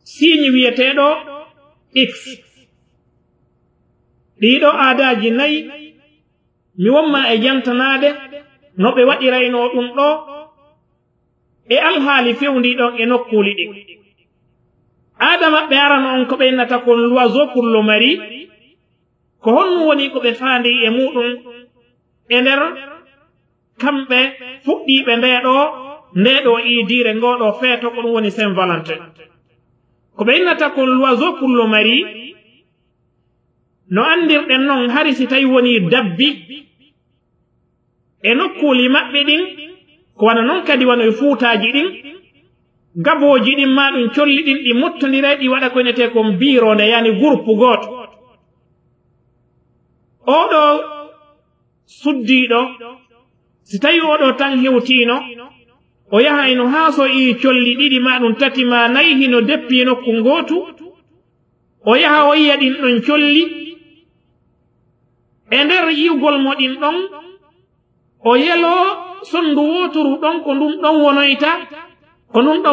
signe wiyeteɗo X ɗiɗo aadaji nayi mi wonma e jantanade no ɓe waɗirayno ɗum ɗo e alhaali fewndi ɗon e nokkuli ɗin aada maɓɓe arano on ko ɓeynata kon l'oiseau pour le mari ko honno woni ko ɓe faandi e muɗum e nder kamɓe fuɗɗiɓe ndeɗo iidire ngoɗo feeto ko ɗum woni Saint Valentin ko ɓeynata kon l'oiseau pour le mari no andirɗen noon hari si tawi woni dabbi e nokkuli maɓɓe ɗin ko wana noon kadi wano e fuutaji ɗin gaboji ɗin ma ɗum colli ɗin ɗi mottodira ɗi waɗa ko inete kon biironde yani groupe goto oɗo suddiɗo si tawi oɗo tan hewtino o yaha ino haaso i colli ɗiɗi ma ɗum tati ma nayi hino deppi nokku gootu o yaha o yiya ɗin ɗon colli e nder yiwgol mo ɗin ɗon o yelo sondu wotoru ɗon ko ɗum ɗon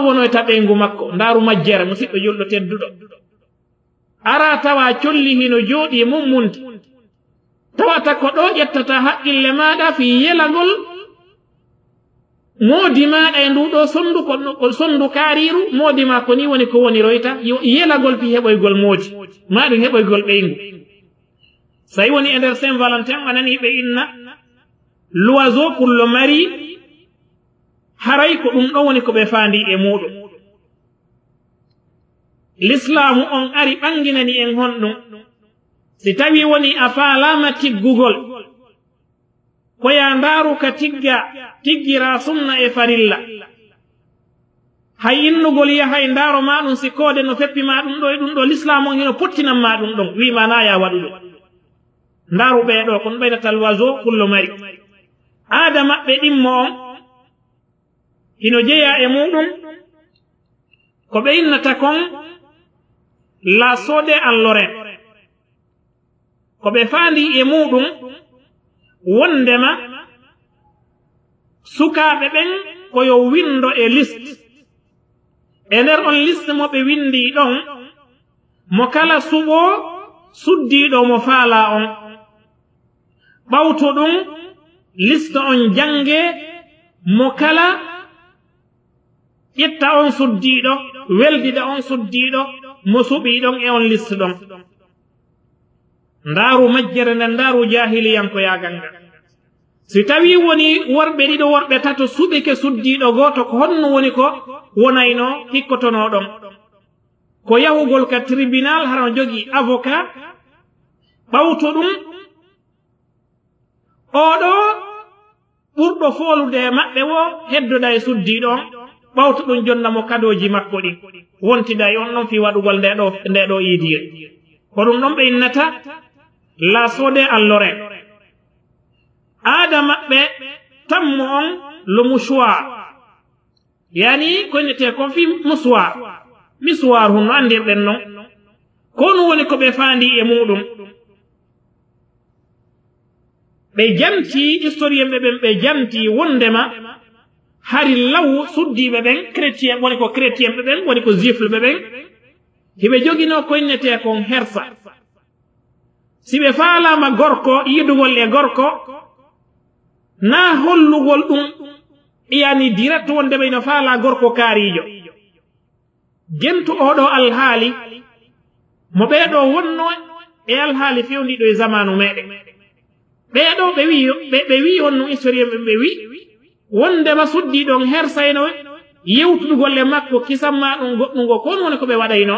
wonoyta ɓeyngu makko ndaaru majjere musidɗo julɗo tedduɗo ara tawa colli hino jooɗi mummunti tawata ko ɗo ƴettata haqqille maɗa fi yelagol moodi maɗa e nduɗo sondu ko sondu kaariru moodi ma ko ni woni ko woniroyta yelagol fi heɓoygol moodi maɗum heɓoygol ɓeyngu so yi woni e nder Saint Valentin a nani ɓe inna l'oiseau pour le mari haray ko ɗum ɗon woni ko ɓe faandi e muɗum l'islamu on ari ɓanginani en honɗum si tawi woni a faalama tiggugol koya ndaaru ka tiggira sunna e farilla hay innugol yahay ndaaro ma ɗum si koode no feppi ma ɗum ɗo e ɗum ɗo l'islamu on hino pottinan ma ɗum ɗon wima na ya waɗu ɗum ndaaru ɓeeɗo kono ɓeydata l'oiseau pour le mari aada maɓɓe ɗimmo on hino jeeya e muɗum ko ɓe innata kon la sode en Lorraine ko ɓe faandi e muɗum wondema sukaaɓe ɓen koyo windo e liste e nder on liste mo ɓe windi ɗon mo kala suɓo suddiɗo mo faala on ɓawto ɗum liste on jange mo kala ƴetta on suddiɗo weldida on suddiɗo mo suɓi ɗon e on liste ɗon ndaaru majjere nden ndaaru jahiliyankoyagal ngal si tawi woni worɓe ɗiɗo worɓe tato suɓike suddiɗo goto ko honno woni ko wonayno hikkotono ɗon ko yahugol ka tribunal hara jogi avocat ɓawto ɗum oɗo ɓurɗo foolude maɓɓe wo heddoda e suddiɗo on ɓawto ɗum jonnamo kadoji makko ɗin wontida e on ɗon fi waɗugol nde ɗo iidire ko ɗum ɗon ɓe innata la sode en Lorraine aada maɓɓe tammo on le mouchoir yani ko innete kon fi mouchoir hunno andirɗen non kono woni ko ɓe faandi e muɗum ɓe jamti historien ɓe ɓen ɓe jamti wondema hari law suddiɓe ɓen chrétien woni ko chrétien ɓe ɓen woni ko juif ɓe ɓen hiɓe jogino ko innete kon hersa si ɓe faalama gorko yidugol e gorko na hollugol ɗum yani direct wonde ɓe no faala gorko kaarijo gentu oɗo alhaali mo ɓeeɗo wonno e alhaali fewniɗo e zamanu meɗen ɓeeɗo ɓe wi honno historien ɓe wi wondema suddiɗon hersayno yewtudugol e makko kisamma ɗum goɗɗungo kono woni ko ɓe waɗayno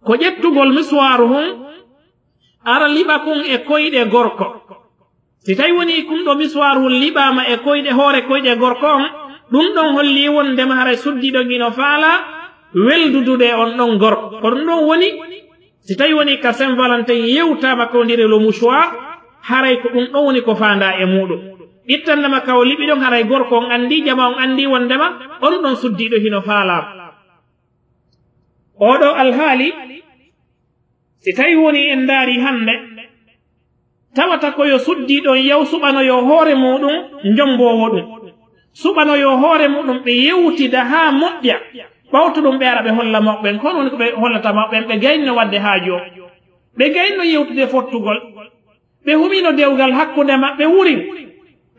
ko ƴettugol misuwaru hun ara liɓa kun e koyɗe gorko si tawi woni kumɗo misuwaru hun liɓama e koyɗe hoore koyɗe gorko on ɗum ɗon holli wondema haray suddiɗo ngino faala weldudude on ɗon gorko ko ɗum ɗon woni si tawi woni ka Saint Valentin yewtama kawndire le mouchoir haray ko ɗum ɗon woni ko faanda e muɗum ittandema kaw liɓi ɗon haray gorko on andi jama on andi wondema on ɗon suddiɗo hino faalama oɗo alhaali si tawi woni en daari hande tawata koyo suddiɗon yaw suɓanoyo hoore muɗum jombowo ɗum suɓanoyo hoore muɗum ɓe yewtida ha moƴƴa ɓawto ɗum ɓe ara ɓe holla mawɓen kono woni ko ɓe hollata mawɓen ɓe gayno wadde haajo ɓe gayno yewtude fottugol ɓe humino dewgal hakkunde maɓɓe wurin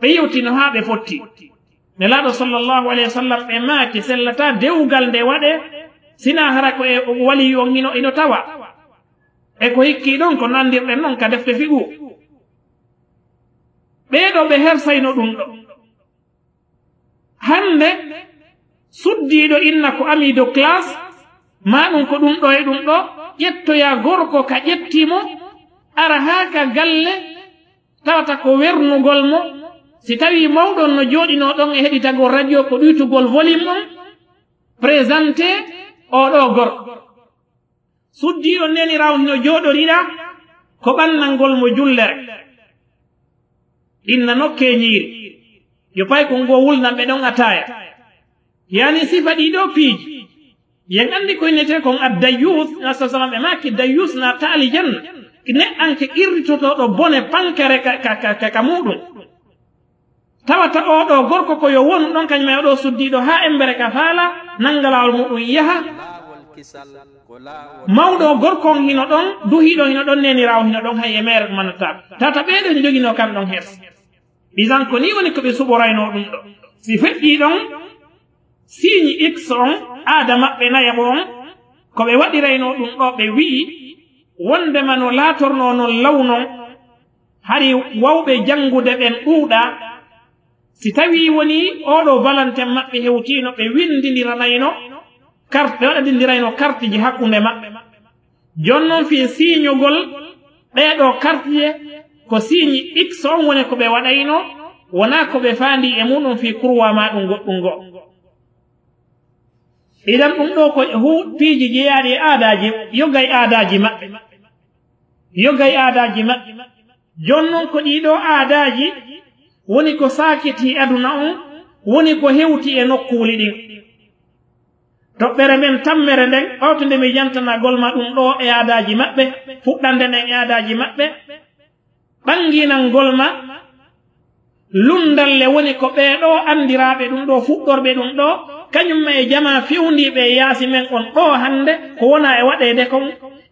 ɓe yewtino ha ɓe fotti nelaɗo sallllahu alayhi wa sallam ɓe maaki sellata dewgal nde waɗe sina hara ko e wali on ino tawa e ko hikki ɗon ko nandirɗen noon ka defte figu ɓeeɗo ɓe hersayno ɗum ɗo hande suddiɗo inna ko ami de classe ma ɗum ko ɗum ɗo e ɗum ɗo ƴettoya gorko ka ƴettimo ara haa ka galle tawata ko wernugol mo si tawi mawɗon no jooɗino ɗon e heɗitagol radio ko ɗuytugol volume on présenté oɗo gorko suddiɗo neni raw hino jooɗoriɗa ko ɓannalngol mo jullere inna nokke ñiiri yo pay ko ngo wulnan ɓe ɗon ataya yani sifa ɗiɗo piiji yen andi ko innete kon addayus nasa salam ɓe maki dayus na taali janna neɗɗanke irritotoɗo bone pankere ka muɗum tawata oɗo gorko ko yo wonu ɗon kañum e oɗo suddiɗo ha embere ka faala nangalawol muɗum yaha mawɗo gorko on hino ɗon duhiɗo hino ɗon nenirawo hino ɗon hay e mere manata tata ɓeɗo jogino kam ɗon hers ɗisan ko ni woni ko ɓe suɓorayno ɗum ɗo si feƴƴi ɗon signe x on aada maɓɓe nayaɓo on ko ɓe waɗirayno ɗum ɗo ɓe wi'i wondema no laatorno non lawnon hari wawɓe jangude ɓen ɗuuɗa si tawi woni oɗo valentin maɓɓe hewtino ɓe windidiranayno carte ɓe waɗadirayno carte ji hakkunde maɓɓe jonnon fi signogol ɓeɗo carte je ko signe x on woni ko ɓe waɗayno wona ko ɓe faandi e muɗum fi kurwa maɗum goɗɗum go idan ɗum ɗo ko hu piiji jeeyaɗi e aadaji yoggay aadaji maɓɓe yoggay aadaji maɓɓe jonnon ko ɗiɗo aadaji woni ko sakiti aduna on woni ko hewti e nokkuli ɗin toɓɓere men tammere nden ɓawtode mi jantanagol ma ɗum ɗo e aadaji maɓɓe fuɗɗande nden e aadaji maɓɓe ɓanginangol ma lundalle woni ko ɓeeɗo andiraɓe ɗum ɗo fuɗɗorɓe ɗum ɗo kañumma e jama fewdiɓe e yaasi men on ɗo hande ko wona e waɗede kon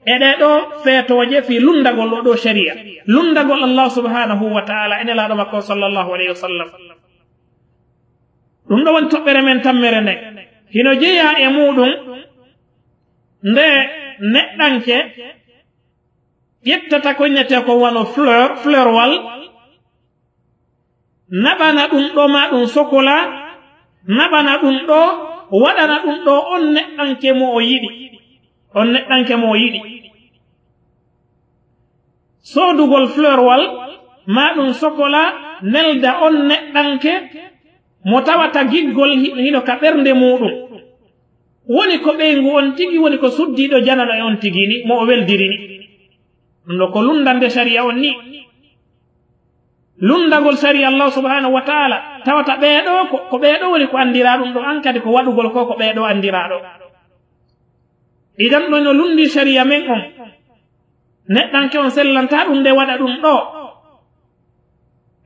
e ɗeɗo feetoje fi lundagol ɗo ɗo sharia lundagol allah subhanahu wa taala ene laaɗo makko sallllahu alayhi wa sallam ɗum ɗo woni toɓɓere men tammere nden hino jeeya e muɗum nde neɗɗanke ƴettata ko innete ko wano fleurwal naɓana ɗum ɗo ma ɗum sokola naɓana ɗum ɗo waɗana ɗum ɗo on neɗɗanke mo o yiɗi on neɗɗanke mo o yiɗi soodugol fleurwal ma ɗum sokola nelda on neɗɗanke mo tawata giggol hino ka ɓernde muɗum woni ko ɓeygu on tigi woni ko suddiɗo janano e on tigini mo o weldirini ɗum ɗo ko lundande sharia on ni lundagol sharia allah subhanahu wa taala tawata ɓeeɗo ko ɓeeɗo woni ko andira ɗum ɗo an kadi ko waɗugol ko ɓeeɗo andiraɗo idan ɗo no lundi sharia men on neɗɗanke on sellanta ɗum nde waɗa ɗum ɗo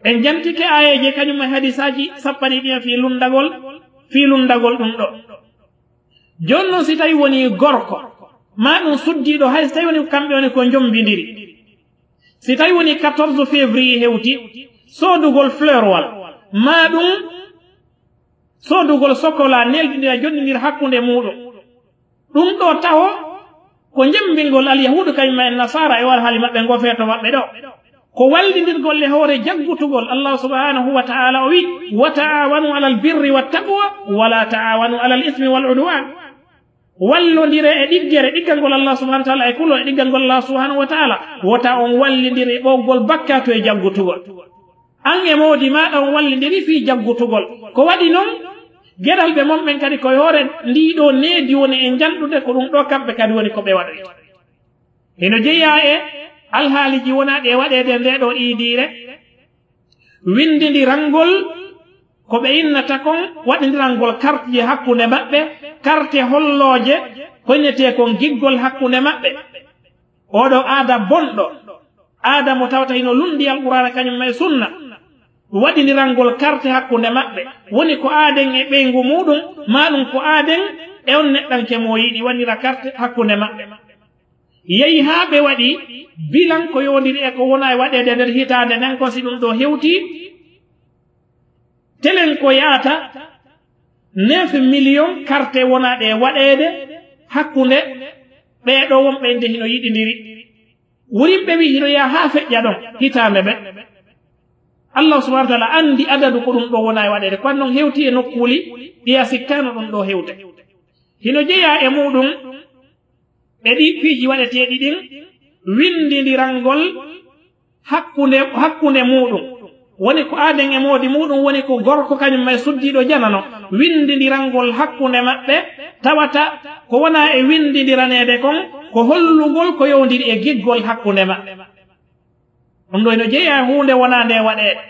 en jantike ayeje kañum e hadisaji sappani ɗiya fi lundagol ɗum ɗo joni noon si tawi woni gorko ma ɗum suddiɗo hay so tawi woni kamɓe woni ko jombidiri si tawi woni 14 février hewti soodugol fleurwal ma ɗum soodugol sokola neldidira jonɗidira hakkunde muɗum ɗum ɗo tawo ko jembingol alyahudu kañum en nasara e wal haali maɓɓe ngo feeto maɓɓe ɗo ko wallidirgol e hoore jaggutugol allah subhanahu wa taala o wi wa ta'awanu ala albirri wattaqwa wala ta'awanu ala alismi wal udwan wallodire e ɗiggere ɗiggangol allah subhanahu wa taala e kulo e ɗiggangol allah subhanahu wa taala wota on wallidiri e ɓowgol bakkato e jaggutugol an e moodi maɗa on wallidiri fi jaggutugol ko waɗi noon geɗal ɓe momɓen kadi koye hoore ndiɗo needi woni e janɗude ko ɗum ɗo kamɓe kadi woni ko ɓe waɗoyta heno jeeya e alhaaliji wonaɗe waɗede ndeɗo iidire windidirangol ko ɓe innata kon waɗidirangol carte ji hakkunde maɓɓe carte hollooje koynete kon giggol hakkunde maɓɓe oɗo aada bonɗo aada mo tawata hino lundi alqur'ana kañum may sunna waɗidirangol carte hakkunde maɓɓe woni ko aaden e ɓeygu muɗum ma ɗum ko aaden e on neɗɗanke mo yiɗi waɗira carte hakkunde maɓɓe yehi haa ɓe waɗi bilan ko yodiri e ko wona e waɗede nder hitande nden ko si ɗum ɗo hewti telen ko yaata 9 million carte wonaɗe waɗede hakkunde ɓeɗo wonɓe nde hino yiɗidiri wurimɓe wi hino yaha haa feƴƴa ɗon hitande ɓe allah subahana taala andi adadu ko ɗum ɗo wona e waɗede kono noon hewti e nokkuli ɗiya sikkano ɗum ɗo hewte hino jeeya e muɗum e ɗi piiji waɗeteɗi ɗin windidirangol hakkunde muɗum woni ko aaden e moodi muɗum woni ko gorko kañum may suddiɗo janano windidirangol hakkunde maɓɓe tawata ko wona e windidiranede kon ko hollugol ko yowdiri e giggol hakkunde maɓɓe ɗum ɗo eno jeeya hunde wona nde waɗede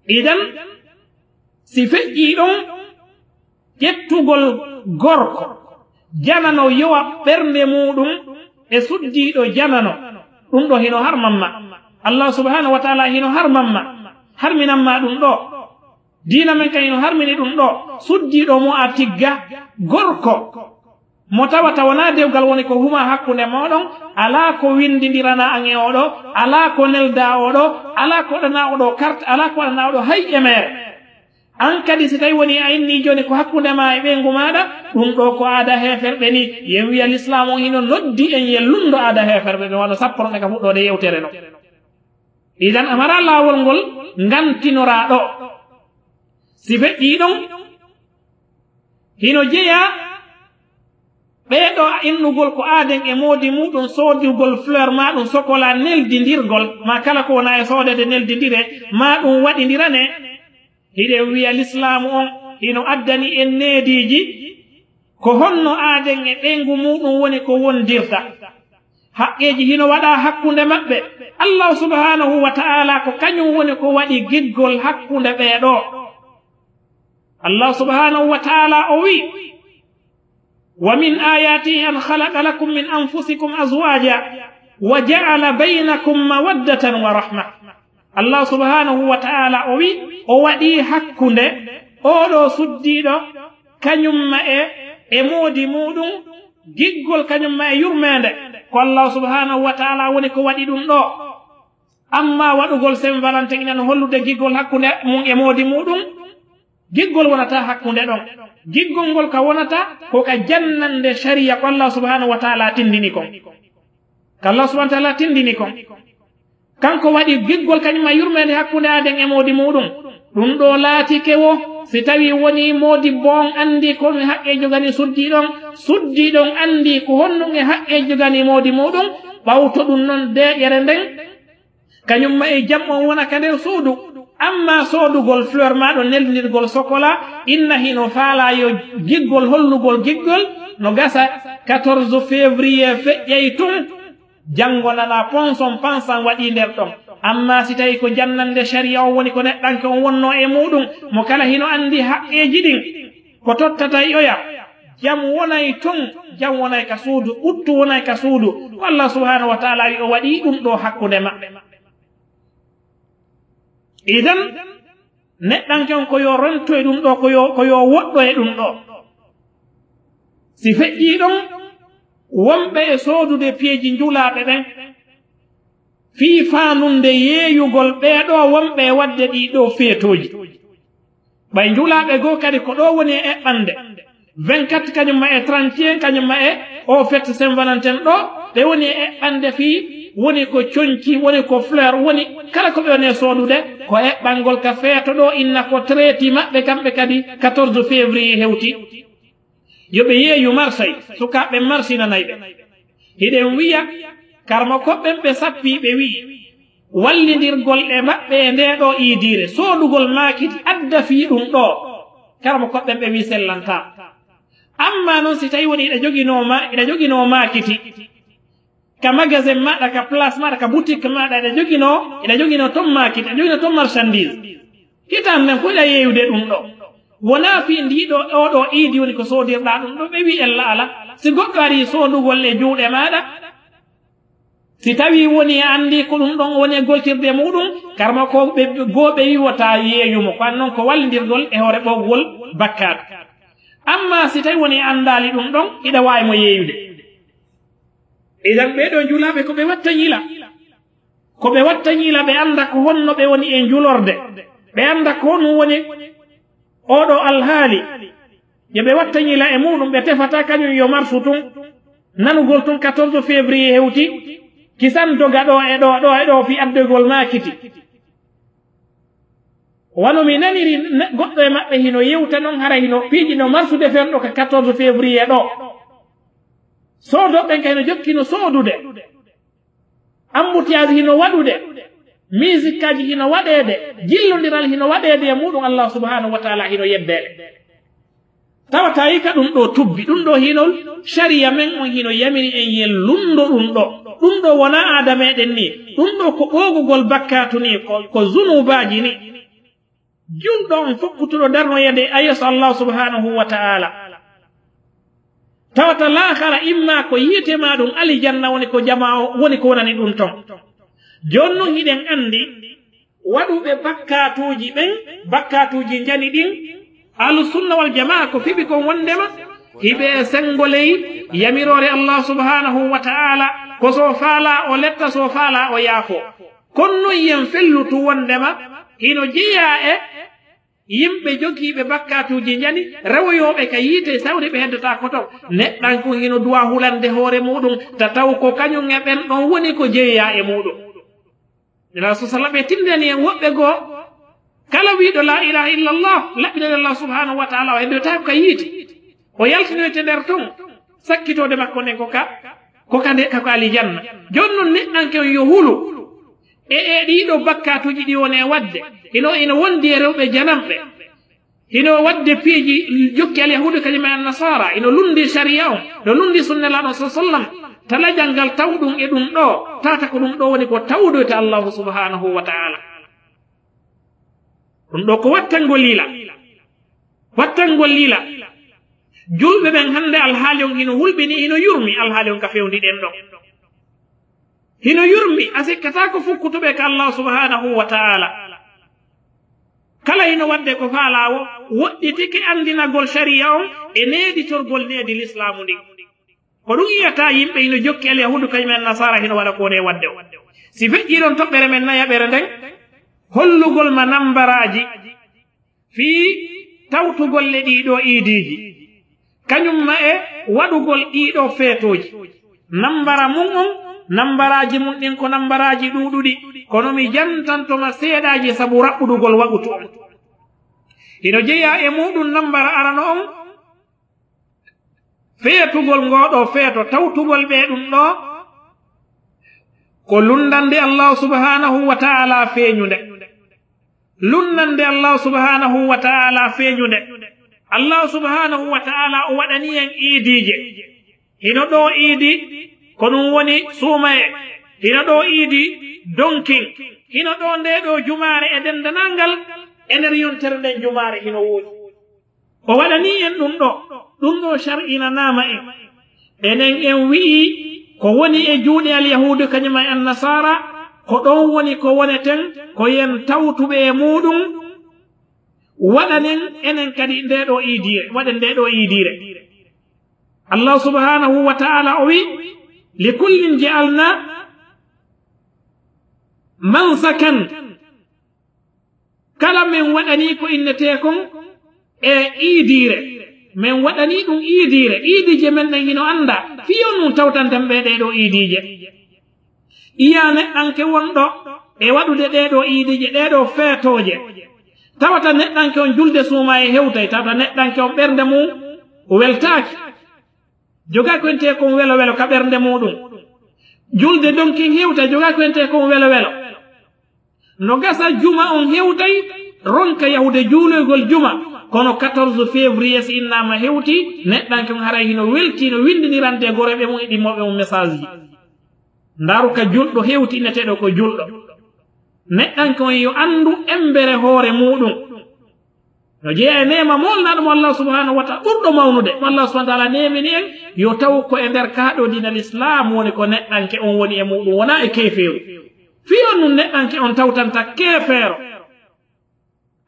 idan si feƴƴi ɗon ƴettugol gorko janano yowa ɓernde muɗum e suddiɗo janano ɗum ɗo hino harmanma Allah subhanahu wa ta'ala hino harmanma harminanma ɗum ɗo diina men kan hino harmini ɗum ɗo suddiɗo mo a tigga gorko mo tawata wona dewgal woni ko huma hakkunde moɗon ala ko windidirana an e oɗo ala ko nelda oɗo ala ko waɗana oɗo carte ala ko waɗana oɗo hay e mere an kadi si tawi woni a inni joni ko hakkunde ma e ɓengu maɗa ɗum ɗo ko aada heferɓe ni ye wiya l'islam o hino noddi en ye lundo aada heferɓe ɓe wano sapporonɗe ka fuɗɗode yewtere no idan amara lawol ngol ngantinora ɗo si feƴƴi ɗon hino jeeya ɓeeɗo innugol ko aaden e moodi muɗum soodugol fleur ma ɗum sokola neldidirgol ma kala ko wona e soodede neldidire ma ɗum waɗidirane hiɗen wiya l'islamu on hino addani en neediji ko honno aaden e ɓengu muɗum woni ko wondirta haqqeji hino waɗa hakkunde maɓɓe Allah subhanahu wa ta'ala ko kañum woni ko waɗi giggol hakkunde ɓeeɗo Allah subhanahu wa ta'ala o wi ومن آياته أن خلق لكم من أنفسكم أزواجا وجعل بينكم مودة ورحمة الله سبحانه وتعالى أودي حكونde أولو سديدو كنيم مودي مودو جيغول كنيم يرمende الله سبحانه وتعالى woni ko wadi dum do amma wadugol Saint Valentin nan hollude giggol hakkunde mun e modi mudum giggol wonata hakkunde don giggol ngol ka wonata ko ka jannande sharia ko Allah subhanahu wa ta'ala tindini kon Allah subhanahu wa ta'ala tindini kon kanko wadi giggol kanyuma yurmede hakkunde aden e modi mudum dum do laati kewo si tawi woni modi bon andi ko mi haqqe jogani suddi don andi ko honno e haqqe jogani modi mudum bawto dum non de yere den kanyuma e jammo wona kade suudu amma soodugol fleur maɗo neldirgol sokola inna hino faala yo giggol hollugol giggol no gasa 14 février feƴƴay tun jango nana ponson pansan waɗi nder ɗon amma si tawi ko jannande sharia o woni ko neɗɗanke on wonno e muɗum mo kala hino andi haqqeji ɗin ko tottata yoya jam wonay tun jam wonay ka suudu ɓuttu wonay ka suudu Allah subhanahu wa ta'ala wi o waɗi ɗum ɗo hakkude maɓɓe idan neɗɗanke on ko yo ronto e ɗum ɗo ko yo woɗɗo e ɗum ɗo si feƴƴi ɗon wonɓe e soodude piyeji njulaaɓe ɓen fii faanunde yeeyugol ɓeeɗo wonɓe e waɗde ɗiɗo feetoji ɓay njulaaɓe goo kadi ko ɗo woni e eɓɓande 24 kañumma e 31 kañumma e o fête Saint Valentin ɗo ɓe woni e eɓɓande fii woni ko coñci woni ko fleur woni kala ko ɓe woni soodude ko eɓɓangol ka feeto ɗo inna ko traiti maɓɓe kamɓe kadi 14 février hewti yoɓe yeeyu marsay sukaɓe marsinanayɓe hiɗen wiya karma koɓɓen ɓe sappi ɓe wi'i wallidirgol e maɓɓe e nde ɗo iidire soodugol maakiti adda fii ɗum ɗo karma koɓɓen ɓe wi sellanta amma noon si tawi woni iɗa joginoo maakiti ka magasin maɗa ka place maɗa ka boutique maɗa ina jogino ton market ina jogino ton marchandise hitan nden ko ina yeeyude ɗum ɗo wona fi ndiɗo oɗo iidi woni ko soodirɗa ɗum ɗo ɓe wi ella ala si goɗɗo ari soodugol e juuɗe maɗa si tawi woni andi ko ɗum ɗon woni e goltirde muɗum karma ko gooɓe wiwata yeeyumo ko annon ko wallidirgol e hoore ɓoggol bakkaɗo amma si tawi woni andali ɗum ɗon iɗa wawi mo yeeyude idan ɓeɗo njulaɓe ko ɓe watta ñiila ɓe anda ko honno ɓe woni e njulorde ɓe anda ko honum woni oɗo alhaali yo ɓe watta ñiila e muɗum ɓe tefata kañum yo marsu tun nanugol tun 14 février hewti kisan doga ɗo e ɗo fi addegol makiti wano mi naniri goɗɗo e maɓɓe hino yewta noon hara hino piiji no marsude ferɗo ka 14 février ɗo soodoɓe kayno jokkino soodude embouteillage hino waɗude musique aji hino waɗede jillodiral hino waɗede e muɗum Allah subhanahu wa ta'ala hino yebbede tawata yi ka ɗum ɗo tubbi ɗum ɗo hinol sharia men on hino yamiri en yen lundo ɗum ɗo wona aadameɗen ni ɗum ɗo ko ɓoogugol bakkatu ni ko zunubaji ni julɗo on fokkutuɗo darnoyede a yeeso Allah subhanahu wa ta'ala tawata lahara imma ko yitema ɗum alijanna woni ko jama woni ko wonani ɗum ton joni noon hiɗen andi waɗuɓe bakkatuji jani ɗin ahlusunna wal jamaa ko fiɓi kon wondema hiɓe sengoley yamirore Allah subhanahu wa ta'ala ko so faala o letta so faala o yaafo konno yen fellutu wondema hino jeeya e yimɓe jogiiɓe bakkatuji jani rewoyoɓe ka yiite sawde ɓe heddata ko ton neɗɗan ko hino duwa hulande hoore muɗum ta taw ko kañum e ɓen ɗon woni ko jeeya e muɗum nela so sallam ɓe tindani en woɓɓe goo kala wiiɗo la ilaha illallah laɓɓinede Allah subhanahu wa ta'ala o heddota ko ka yiite o yaltinoyte nder ton sakkitode makko nden kako alijanna joni noon neɗɗanke on yo hulu e ɗiɗo bakkatuji ɗi woni e wadde ino wondi e rewɓe janamɓe ino wadde piiji jokki alyahudu kañum e annasara ino lundi sharia on no lundi sunnelaɗo sa sallam talajal ngal tawɗum e ɗum ɗo tata ko ɗum ɗo woni ko tawdoyte allahu subhanahu wa ta'ala ɗum ɗo ko wattangol liila julɓe ɓen hannde alhaali on hino hulɓini hino yurmi alhaali on ka fewndi ɗen ɗon hino yurmi a sikkata ko fukkutuɓe ka allah subhanahu wa ta'ala kala hino wadde ko faalawo woɗɗitiki andinagol sharia on e needitorgol needi l'islamu ndin ko ɗum yiyata yimɓe hino jokki alyahudu kañumen nasara hino waɗa ko ne wadde o si feƴƴiɗon toɓɓere men nayaɓere nden hollugol ma nambaraji fii tawtugol le ɗiɗo iidiji kañum ma e waɗugol ɗiɗo feetoji nambara mum on nambaraji mum ɗin ko nambaraji ɗuɗuɗi kono mi jantantoma seeɗaji sabu raɓɓuɗugol waɓutu on hino jeeya e muɗum nambara arano on feetugol ngoɗo feeto tawtugol ɓe ɗum ɗo ko lundande allah subhanahu wa ta'ala feeñude lundande allah subhanahu wa ta'ala feeñude allah subhanahu wa ta'ala o waɗani en iidije hino ɗo iidi ko ɗum woni suumaye hino ɗo iidi donkin hino ɗo nde ɗo jumaare e dendanal ngal ener yontere nden jumaare hino woodi o waɗani en ɗum ɗo shar'inanama en enen en wi'i ko woni e juuɗe alyahudu kañum e annasara ko ɗon woni ko woneten ko yen tawtuɓe e muɗum waɗanen enen kadi ndeɗo iidire waɗen ndeɗo iidire allah subhanahu wa ta'ala o wi likullin ja'alna mansakan kala min waɗani ko innetekon e iidire min waɗani ɗum iidire iidije men ɗen hino anda fiyo num tawtanten ɓe ɗeɗo iidije iya neɗɗanke wonɗo e waɗude ɗeɗo iidije ɗeɗo feetoje tawata neɗɗanke on julde suuma e hewtay tawata neɗɗanke on ɓernde mum weltaaki joga ko ente kon welo welo ka ɓernde muɗum julde donkin hewtay joga ko ente kon welo welo no gasa juma on hewtay ronka yahude juuloygol juma kono 14 février si innama hewti neɗɗanke on haray hino welti no windinirante goreɓe mum e ɗimmoɓe mum message ji ndaru ka julɗo hewti inneteɗo ko julɗo neɗɗanke on yo andu embere hoore muɗum no jeeya e nema molnaɗum allah subhanahu wa ta'ala ɓurɗo mawnude allah subhanahu wa ta'ala nemini en yo taw ko e nder kaaɗo dinal islam woni ko neɗɗanke on woni e muɗum wona e keefeeru fiyon num neɗɗanke on tawtanta keefeero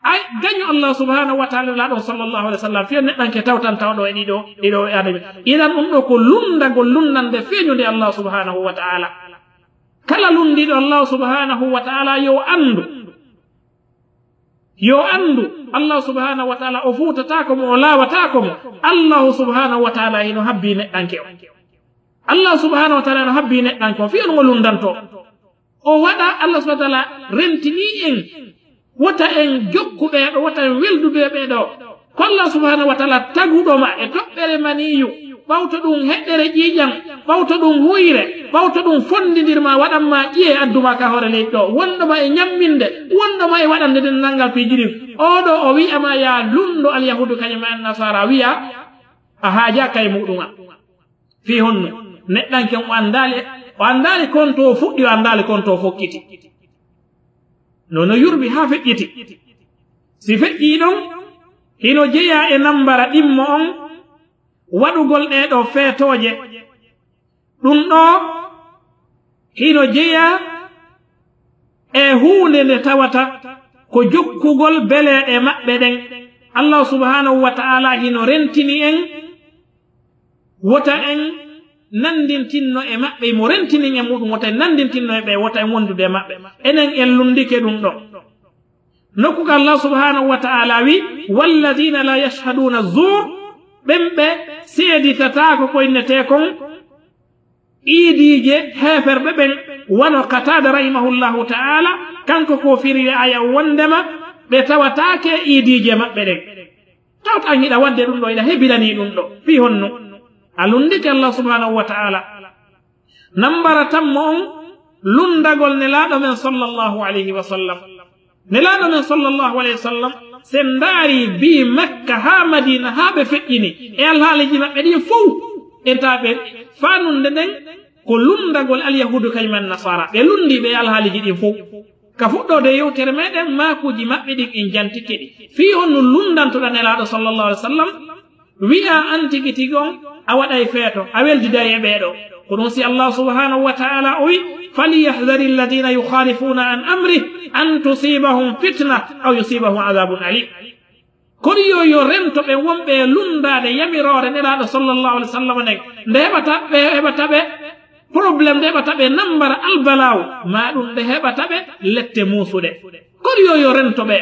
ay gaño allah subhanahu wa ta'ala laɗon sallallahu alaihi wa sallam fiyon neɗɗanke tawtanta ɗo e ɗiɗo adami inan ɗum ɗo ko lundagol lundande feeñude allah subhanahu wa ta'ala kala lundiɗo allah subhanahu wa ta'ala yo andu allah subhanahu wa ta'ala o fuutatako mo o lawatako mo allahu subhanahu wa ta'ala hino habbi neɗɗanke o allah subhanahu wa ta'ala hino habbi neɗɗanke o fiyon mo lundanto o waɗa allah subhanahu wa ta'ala rentini en wota en jokkuɓeɗo wota en welduɓeɓe ɗo ko allah subhanahu wa ta'ala taguɗoma e toɓɓere maniyu ɓawto ɗum heɗɗere ƴiiƴam ɓawto ɗum huyre ɓawto ɗum fondidirma waɗanma ƴiye adduma ka hoore leydi ɗo wonɗoma e ñamminde wonɗoma e waɗande den nanngal piijiɗin oɗo o wi'ama ya lundo alyahudu kañum en nasara wiya a haaja kay muɗuma fi honno neɗɗanke o andali konto o fuɗɗi o andali konto o fokkiti nono yurbi ha feƴƴiti si feƴƴi ɗon hino jeya e nambara ɗimmo on waɗugol ɗeɗo feetoje ɗum ɗo hino jeya e huunde nde tawata ko jokkugol beleɗe maɓɓe ɗen Allah subhanahu wa ta'ala hino rentini en wota en nandintinno e maɓɓe mo rentini en muɗum wota en nandintinno e ɓe wota en wondude maɓɓe enen en lundike ɗum ɗo nokkuka Allah subhanahu wa ta'ala wi walladina la yashhaduna zur ɓemɓe seeditatako koynete kon iidije heferɓe ɓen wano Qatada rahimahullahu ta'ala kanko ko firi aya wondema ɓe tawatake iidije maɓɓe ɗen tawta an hiɗa wadde ɗum ɗo ina hebilani ɗum ɗo fi honno a lundike Allah subhanahu wa ta'ala nambara tammo on lundagol nelaɗo men sallallahu alayhi wa sallam nelaɗo men sallallahu alayhi wa sallam sen ndaari bi Makka ha Madina ha ɓe feƴƴini e alhaaliji maɓɓe ɗi fof entaɓe fanunde nden ko lundagol alyahudu kañumen nasara ɓe lundiɓe e alhaaliji ɗin fof ka fuɗɗode yewtere meɗen makuji maɓɓe ɗin en jantike ɗi fi on no lundantoɗa nelaɗo sallallahu alayhi wa sallam wi'a an tigi tigi on a waɗay feeto a weldida e ɓeeɗo ko ɗum si Allah subhanahu wa ta'ala o wi falyahdari alladina yukhalifuna an amri an tusibahum fitna aw yusibahum adabun alim kono yo rento ɓe wonɓe lundade yamirore nelaɗo sallallahu alayhi wa sallam nden nde heɓata ɓe probléme nde heɓata ɓe nambara albalaw ma ɗum nde heɓata ɓe lette muusuɗe kono yo rento ɓe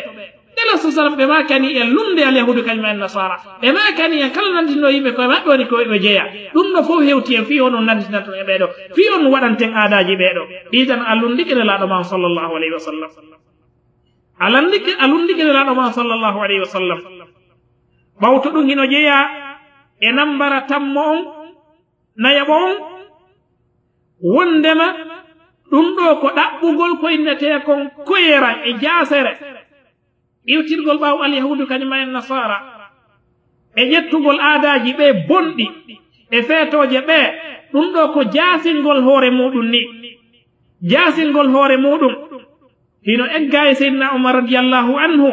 nela sa sallam ɓe makani en lunde alyahudu kañum en nasara ɓe makani en kala nanditino yimɓe koye maɓɓe woni koɓe jeeya ɗum ɗo fof hewti en fi on on nanditinanton e ɓeɗo fi on waɗanten aadaji ɓeɗo ɗi tan a lundike nelaɗo ma sallallahu alayhi wa sallam a lundike nelaɗo ma sallallahu alayhi wa sallam ɓawto ɗum hino jeeya e nambara tammo on nayaɓo on wondema ɗum ɗo ko ɗaɓɓugol ko innete kon koyeran e jaasere iwtirgol ɓaaw alyahudu kañuma en nasara e ƴettugol aadaji ɓe bonɗi e feetoje ɓe ɗum ɗo ko jaasingol hoore muɗum ni jaasingol hoore muɗum hino egga e seydina umar radiyallahu anhu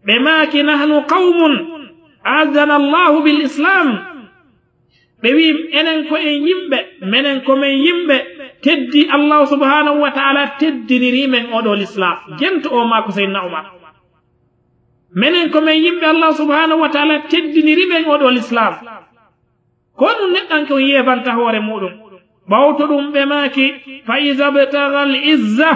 ɓe maaki nahnu qawmun azzana allahu bil islam ɓe wi enen ko en yimɓe menen komin yimɓe teddi allahu subhanahu wa ta'ala teddiniri men oɗo l'islam jento o maako seydina umar menen komin yimɓe allah subhanahu wa ta'ala teddiniri men oɗo l'islam ko ɗum neɗɗan ko yebanta hoore muɗum ɓawto ɗum ɓe maaki fa iza btaga al izza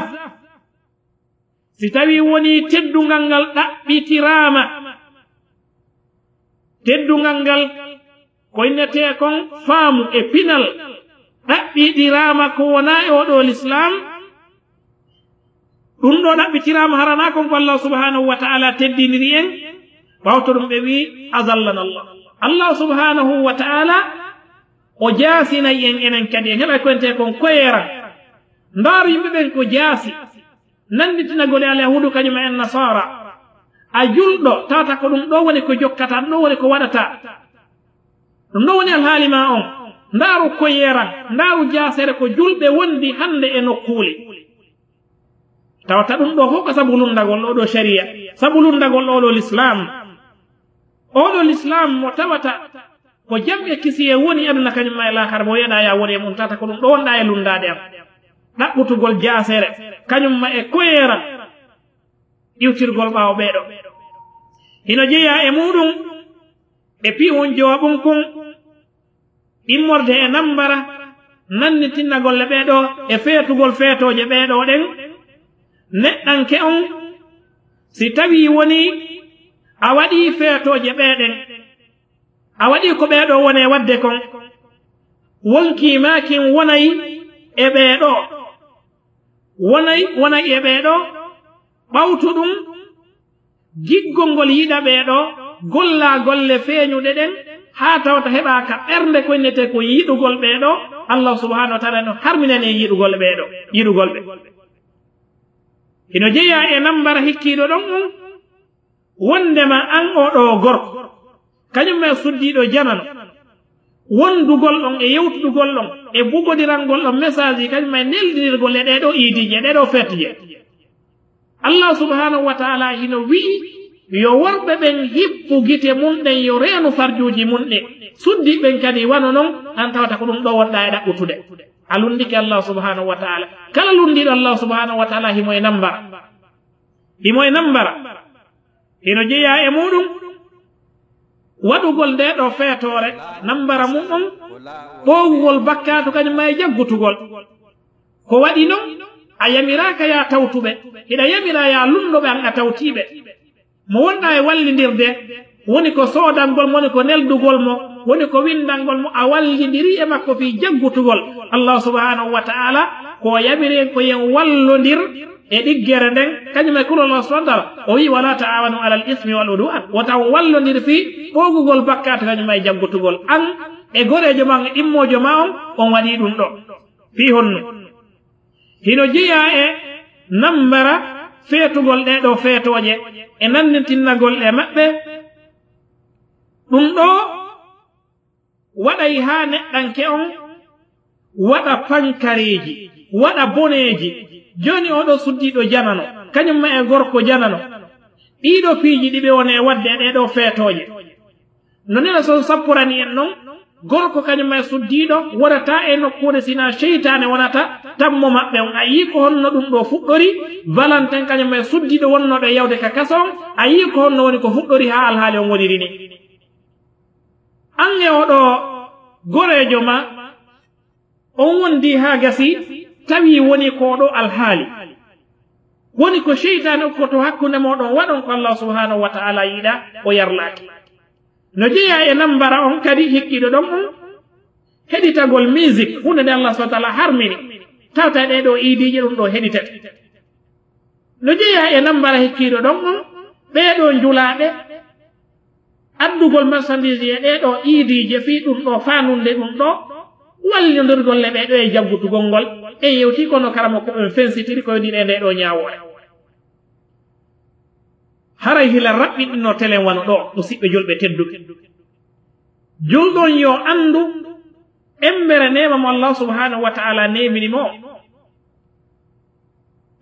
si tawi woni teddungal ngal ɗaɓɓitirama teddungal ngal ko innete kon faamu e pinal ɗaɓɓiɗirama ko wona e oɗo l'islam ɗum ɗo ɗaɓɓitirama harana kon ko allah subhanahu wa ta'ala teddiniri en ɓawto ɗum ɓe wi azallana allah subhanahu wa ta'ala o jaasinayi en enen kadi en heɓa koyente kon koyeran ndaaru yimɓe ɓen ko jaasi nanditinagole alyahudu kañuma en nasara a julɗo tawata ko ɗum ɗo woni ko jokkata ɗum ɗo woni ko waɗata ɗum ɗo woni alhaali ma on ndaaru koyeran ndaaru jaasere ko julɓe wondi hande e nokkuuli tawata ɗum ɗo fof ko sabu lundagol oɗo sharia sabu lundagol oɗo l'islam mo tawata ko jamɓe kisiye woni aduna kañum ma e lakara mo yeɗa ya woni e mum tata ko ɗum ɗo wonɗa e lundade am ɗaɓɓutugol jaasere kañum ma e koyeran iwtirgol ɓaawo ɓeeɗo hino jeeya e muɗum ɓe pi'on jowabum kon immorde e nambara nannitinnagol ɓeeɗo e feetugol feetoje ɓeeɗo ɗen neɗɗanke on si tawi woni a waɗi feetoje ɓeeɗen a waɗi ko ɓeeɗo wone wadde kon wonkimakin wonayi e ɓeeɗo wonayi e ɓeeɗo ɓawtu ɗum jiggol ngol yiɗa ɓeeɗo golla golle feeñuɗe ɗen haa tawta heɓa ka ɓernde ko innete ko yiɗugol ɓeeɗo allah subhanahu wa taala no harminani e yiɗugol ɓeeɗo yiɗugol ɓe ino jeeya e nambara hikkiiɗo ɗon on wondema an oɗo gorko kañum e suddiɗo janano wondugol ɗon e yewtudugol ɗon e bugodirangol ɗon message ji kañum e neldirgol e ɗeɗo iidije ɗeɗo fetje allah subhanahu wa taala hino wi'i yo worɓe ɓen hippu gite mun ɗen yo reenu farjuuji mun ɗe suddi ɓen kadi wano noon an tawata ko ɗum ɗo wonɗa e ɗaɓɓutude a lundike allah subhanahu wa taala kala lundiɗo allah subhanahu wa taala himo e nambara hino jeeya e muɗum waɗugol nde ɗo feetore nambara mum on ɓoowugol bakkatu kañum ma e jaggutugol ko waɗi noon a yamiraka ya tawtuɓe hiɗa yamira ya lunɗoɓe an a tawtiɓe mo wonɗa e wallidirde woni ko soodangol mo woni ko neldugol mo woni ko windangol mo a wallidiri e makko fi jaggutugol allah subhanahu wa ta'ala ko yamiren ko yen wallodir e ɗiggere nden kañum e kulollah subhanahu wa ta'ala o wi wala ta'awanu alal ismi wal udwan wota wallodir fi ɓoogugol bakkatu kañum e jaggutugol an e gorejo ma e ɗimmojo ma on waɗi ɗum ɗo fi honno hino jeeya e nambara feetugol ɗe ɗo feetoje e nannitinnagol ɗe maɓɓe ɗum ɗo waɗay haa neɗɗanke on waɗa pankareji waɗa boneji joni oɗo suddiɗo janano kañum ma e gorko janano ɗiɗo piiji ɗiɓe woni e wadde ɗe ɗo feetoje no nena son sappurani en noon gorko kañum ma e suddiɗo wonata e nokkude sina cheytane wonata tammo maɓɓe on a yii ko honno ɗum ɗo fuɗɗori valentin kañum ma e suddiɗo wonnoɗo e yawde ka kason a yii ko honno woni ko fuɗɗori ha alhaali on woniri ni an e oɗo gorejo ma on wondi ha gasi tawi woni ko ɗo alhaali woni ko cheytane okkoto hakkunde moɗon waɗon ko allah subhanahu wa ta'ala yiɗa o yarlaki no jeeya e nambara on kadi hikkiɗo ɗon on heɗitagol musique hunde nde allah subhanahu wa ta'ala harmini tawta ɗeɗo iidiji ɗum ɗo heɗitete no jeeya e nambara hikkiɗo ɗon on ɓeɗo njulaɓe addugol marchandise e ɗeɗo iidije fi ɗum ɗo fanunde ɗum ɗo wallodirgol le ɓeɗo e jaggutugol ngol e yewti kono karamo ko ɓen fensitiri ko yodiɗe nde ɗo ñawore haray hila raɓɓiɗino telen wano ɗo musidɓe julɓe tedduɓe julɗon yo andu embere nema mo allah subhanahu wa ta'ala nemini mo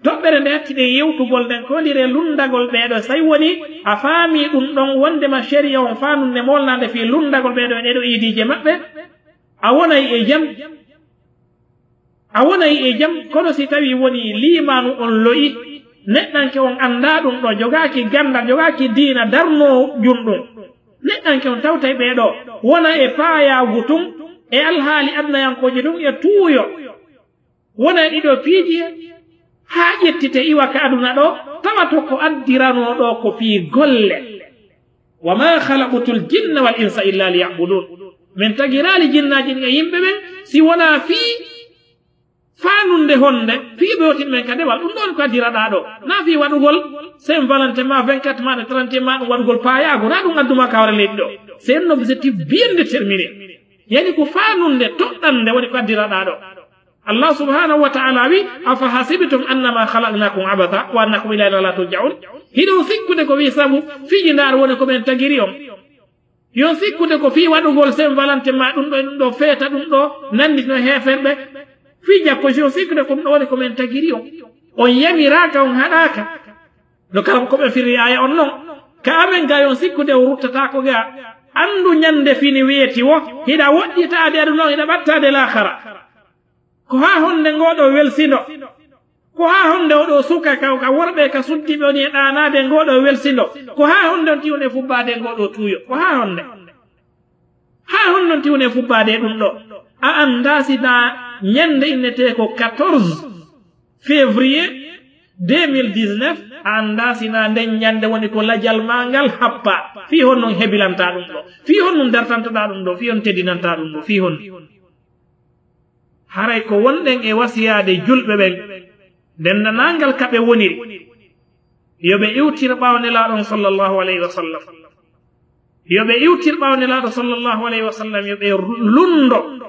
toɓɓere nde hattiɗe yewtugol nden ko ndire lundagol ɓeɗo so tawi woni a faami ɗum ɗon wondema sharia on fanunde molnade fi lundagol ɓeɗo e ɗeɗo iidije maɓɓe a wonay e jam kono si tawi woni limanu on loyi neɗɗanke on anda ɗum ɗo jogaki gandal jogaki diina darno junɗum neɗɗanke on tawtay ɓeɗo wona e paayagu tun e alhaali adnayankoje ɗum e tuuyo wona e ɗiɗo piiji haa ƴettite iwa ka aduna ɗo tawato ko addirano ɗo ko fii golle wa ma khalaqtul jinna wal insa illa liya'budun min tagirali jinnaji ɗi e yimɓe ɓen si wona fii fanunde honde fii ɓeyotin men ka dewal ɗum ɗon ko addiraɗa ɗo na fii waɗugol saint valentin ma 24 ma 31 ma ɗum waɗugol paayago na ɗum adduma kawre leydi ɗo c'est un objectif bien déterminé yani ko fanunde toɗɗande woni ko addiraɗa ɗo allah subhanahu wa ta'ala wi afa hasibtum annama khalaqnakum abatha wa annakum ilayna la turja'un hiɗo sikkude ko wi sabu fiji ndar woni ko ɓen tagiri on yon sikkude ko fi waɗugol saint valentin ma ɗum ɗo e ɗum ɗo feeta ɗum ɗo nandi no heferɓe fi jakko si on sikkude ko ɗum ɗo woni ko ɓen tagiri on yamiraka on haɗaka no kala ko ɓe firi aya on noon ka amen ga yon sikkude o ruttatako ga andu ñande fini weeti wo hiɗa woɗɗitade aduna on hiɗa ɓattade lahara ko ha honde ngoɗo welsindo ko ha honde oɗo suka ka worɓe ka suddiɓe oni e ɗanade ngoɗo welsindo ko ha honde on tiwne fubbade ngoɗo tuuyo ko ha honde on tiwne fubbade ɗum ɗo a anda sina ñande innete ko 14 février 2019 a anda sina nden ñande woni ko lajal ma ngal happa fi hon non hebilanta ɗum ɗo fi hon non dartantoɗa ɗum ɗo fi on teddinanta ɗum ɗo fi hon haray ko wonɗen e wasiyade julɓe ɓen dendanangal kaɓe woniri yoɓe iwtir ɓawnelaɗon sallllahu alayhi wa sallam yoɓe iwtir ɓawnelaɗo sallllahu alayhi wa sallam yoɓe lundo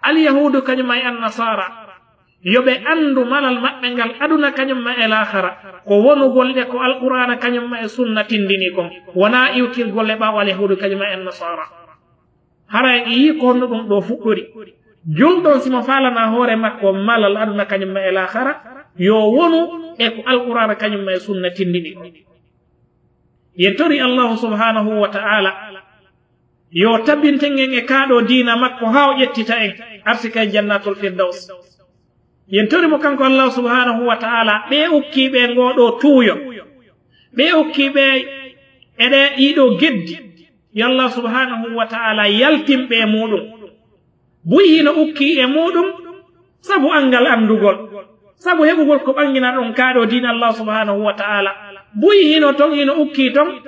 alyahudu kañuma e annasara yoɓe andu malal maɓɓe ngal aduna kañumma e lahara ko wonugol ɗe ko alqur'ana kañumma e sunna tindini kon wona iwtirgolle ɓaw alyahudu kañuma e annasara hara en yi ko honno ɗum ɗo fuɗɗori julɗon simo falana hoore makko malal aduna kañumma e lahara yo wonu e ko alqur'ana kañumma e sunna tindini kon yentori Allah subhanahu wa ta'ala yo tabbintengen e kaɗo dina makko ha o ƴettita en arsika jannatul firdaus yentori mo kanko Allah subhanahu wa ta'ala ɓe ukkiɓe ngoɗo tuuyo ɓe ukkiɓe eɗe ɗiɗo geddi yo Allah subhanahu wa ta'ala yaltimɓe e muɗum buyi hino ukki e muɗum sabu angal andugol sabu heɓugol ko ɓangina ɗon kaɗo dina Allah subhanahu wa ta'ala buyi hino ton hino ukki ton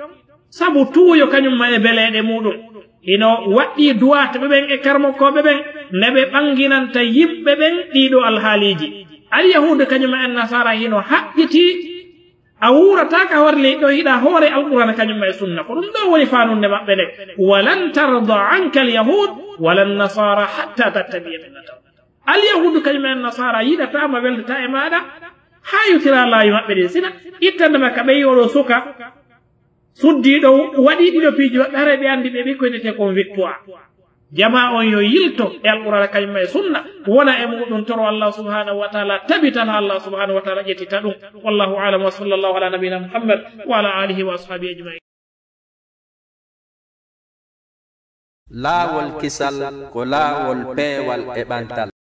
sabu tuuyo kañumma e beleɗe muɗum hino waɗɗi duwataɓe ɓen e karmokoɓe ɓen neɓe ɓanginanta yimɓe ɓen ɗiɗo alhaaliji alyahude kañuma en nasara hino haqqiti a wurata ka warli ɗo hiɗa hoore alqur'ana kañumma e sunna ko ɗum ɗo woni fanunde maɓɓe nde walan tarda anka alyahud wala nasara hatta tattabiya millatahu alyahudu kañuma en nasara yiɗatama weldata e maɗa ha yutira laawi maɓɓe ɗin sina ittandema ka ɓe yoɗo suka suddiɗo waɗi ɗiɗo piiji maɓɓe hara ɓe andi ɓe ɓikkoydete kon victoire jama on yo yilto e alqur'ana kañumma e sunna wona e muɗum toro Allah subhanahu wa ta'ala tabitan Allah subhanahu wa ta'ala ƴettita ɗum wallahu alam wa sallallahu ala nabina muhammad wa ala alihi wa ashabihi ajmain laawol kisal ko laawol peewal e ɓantal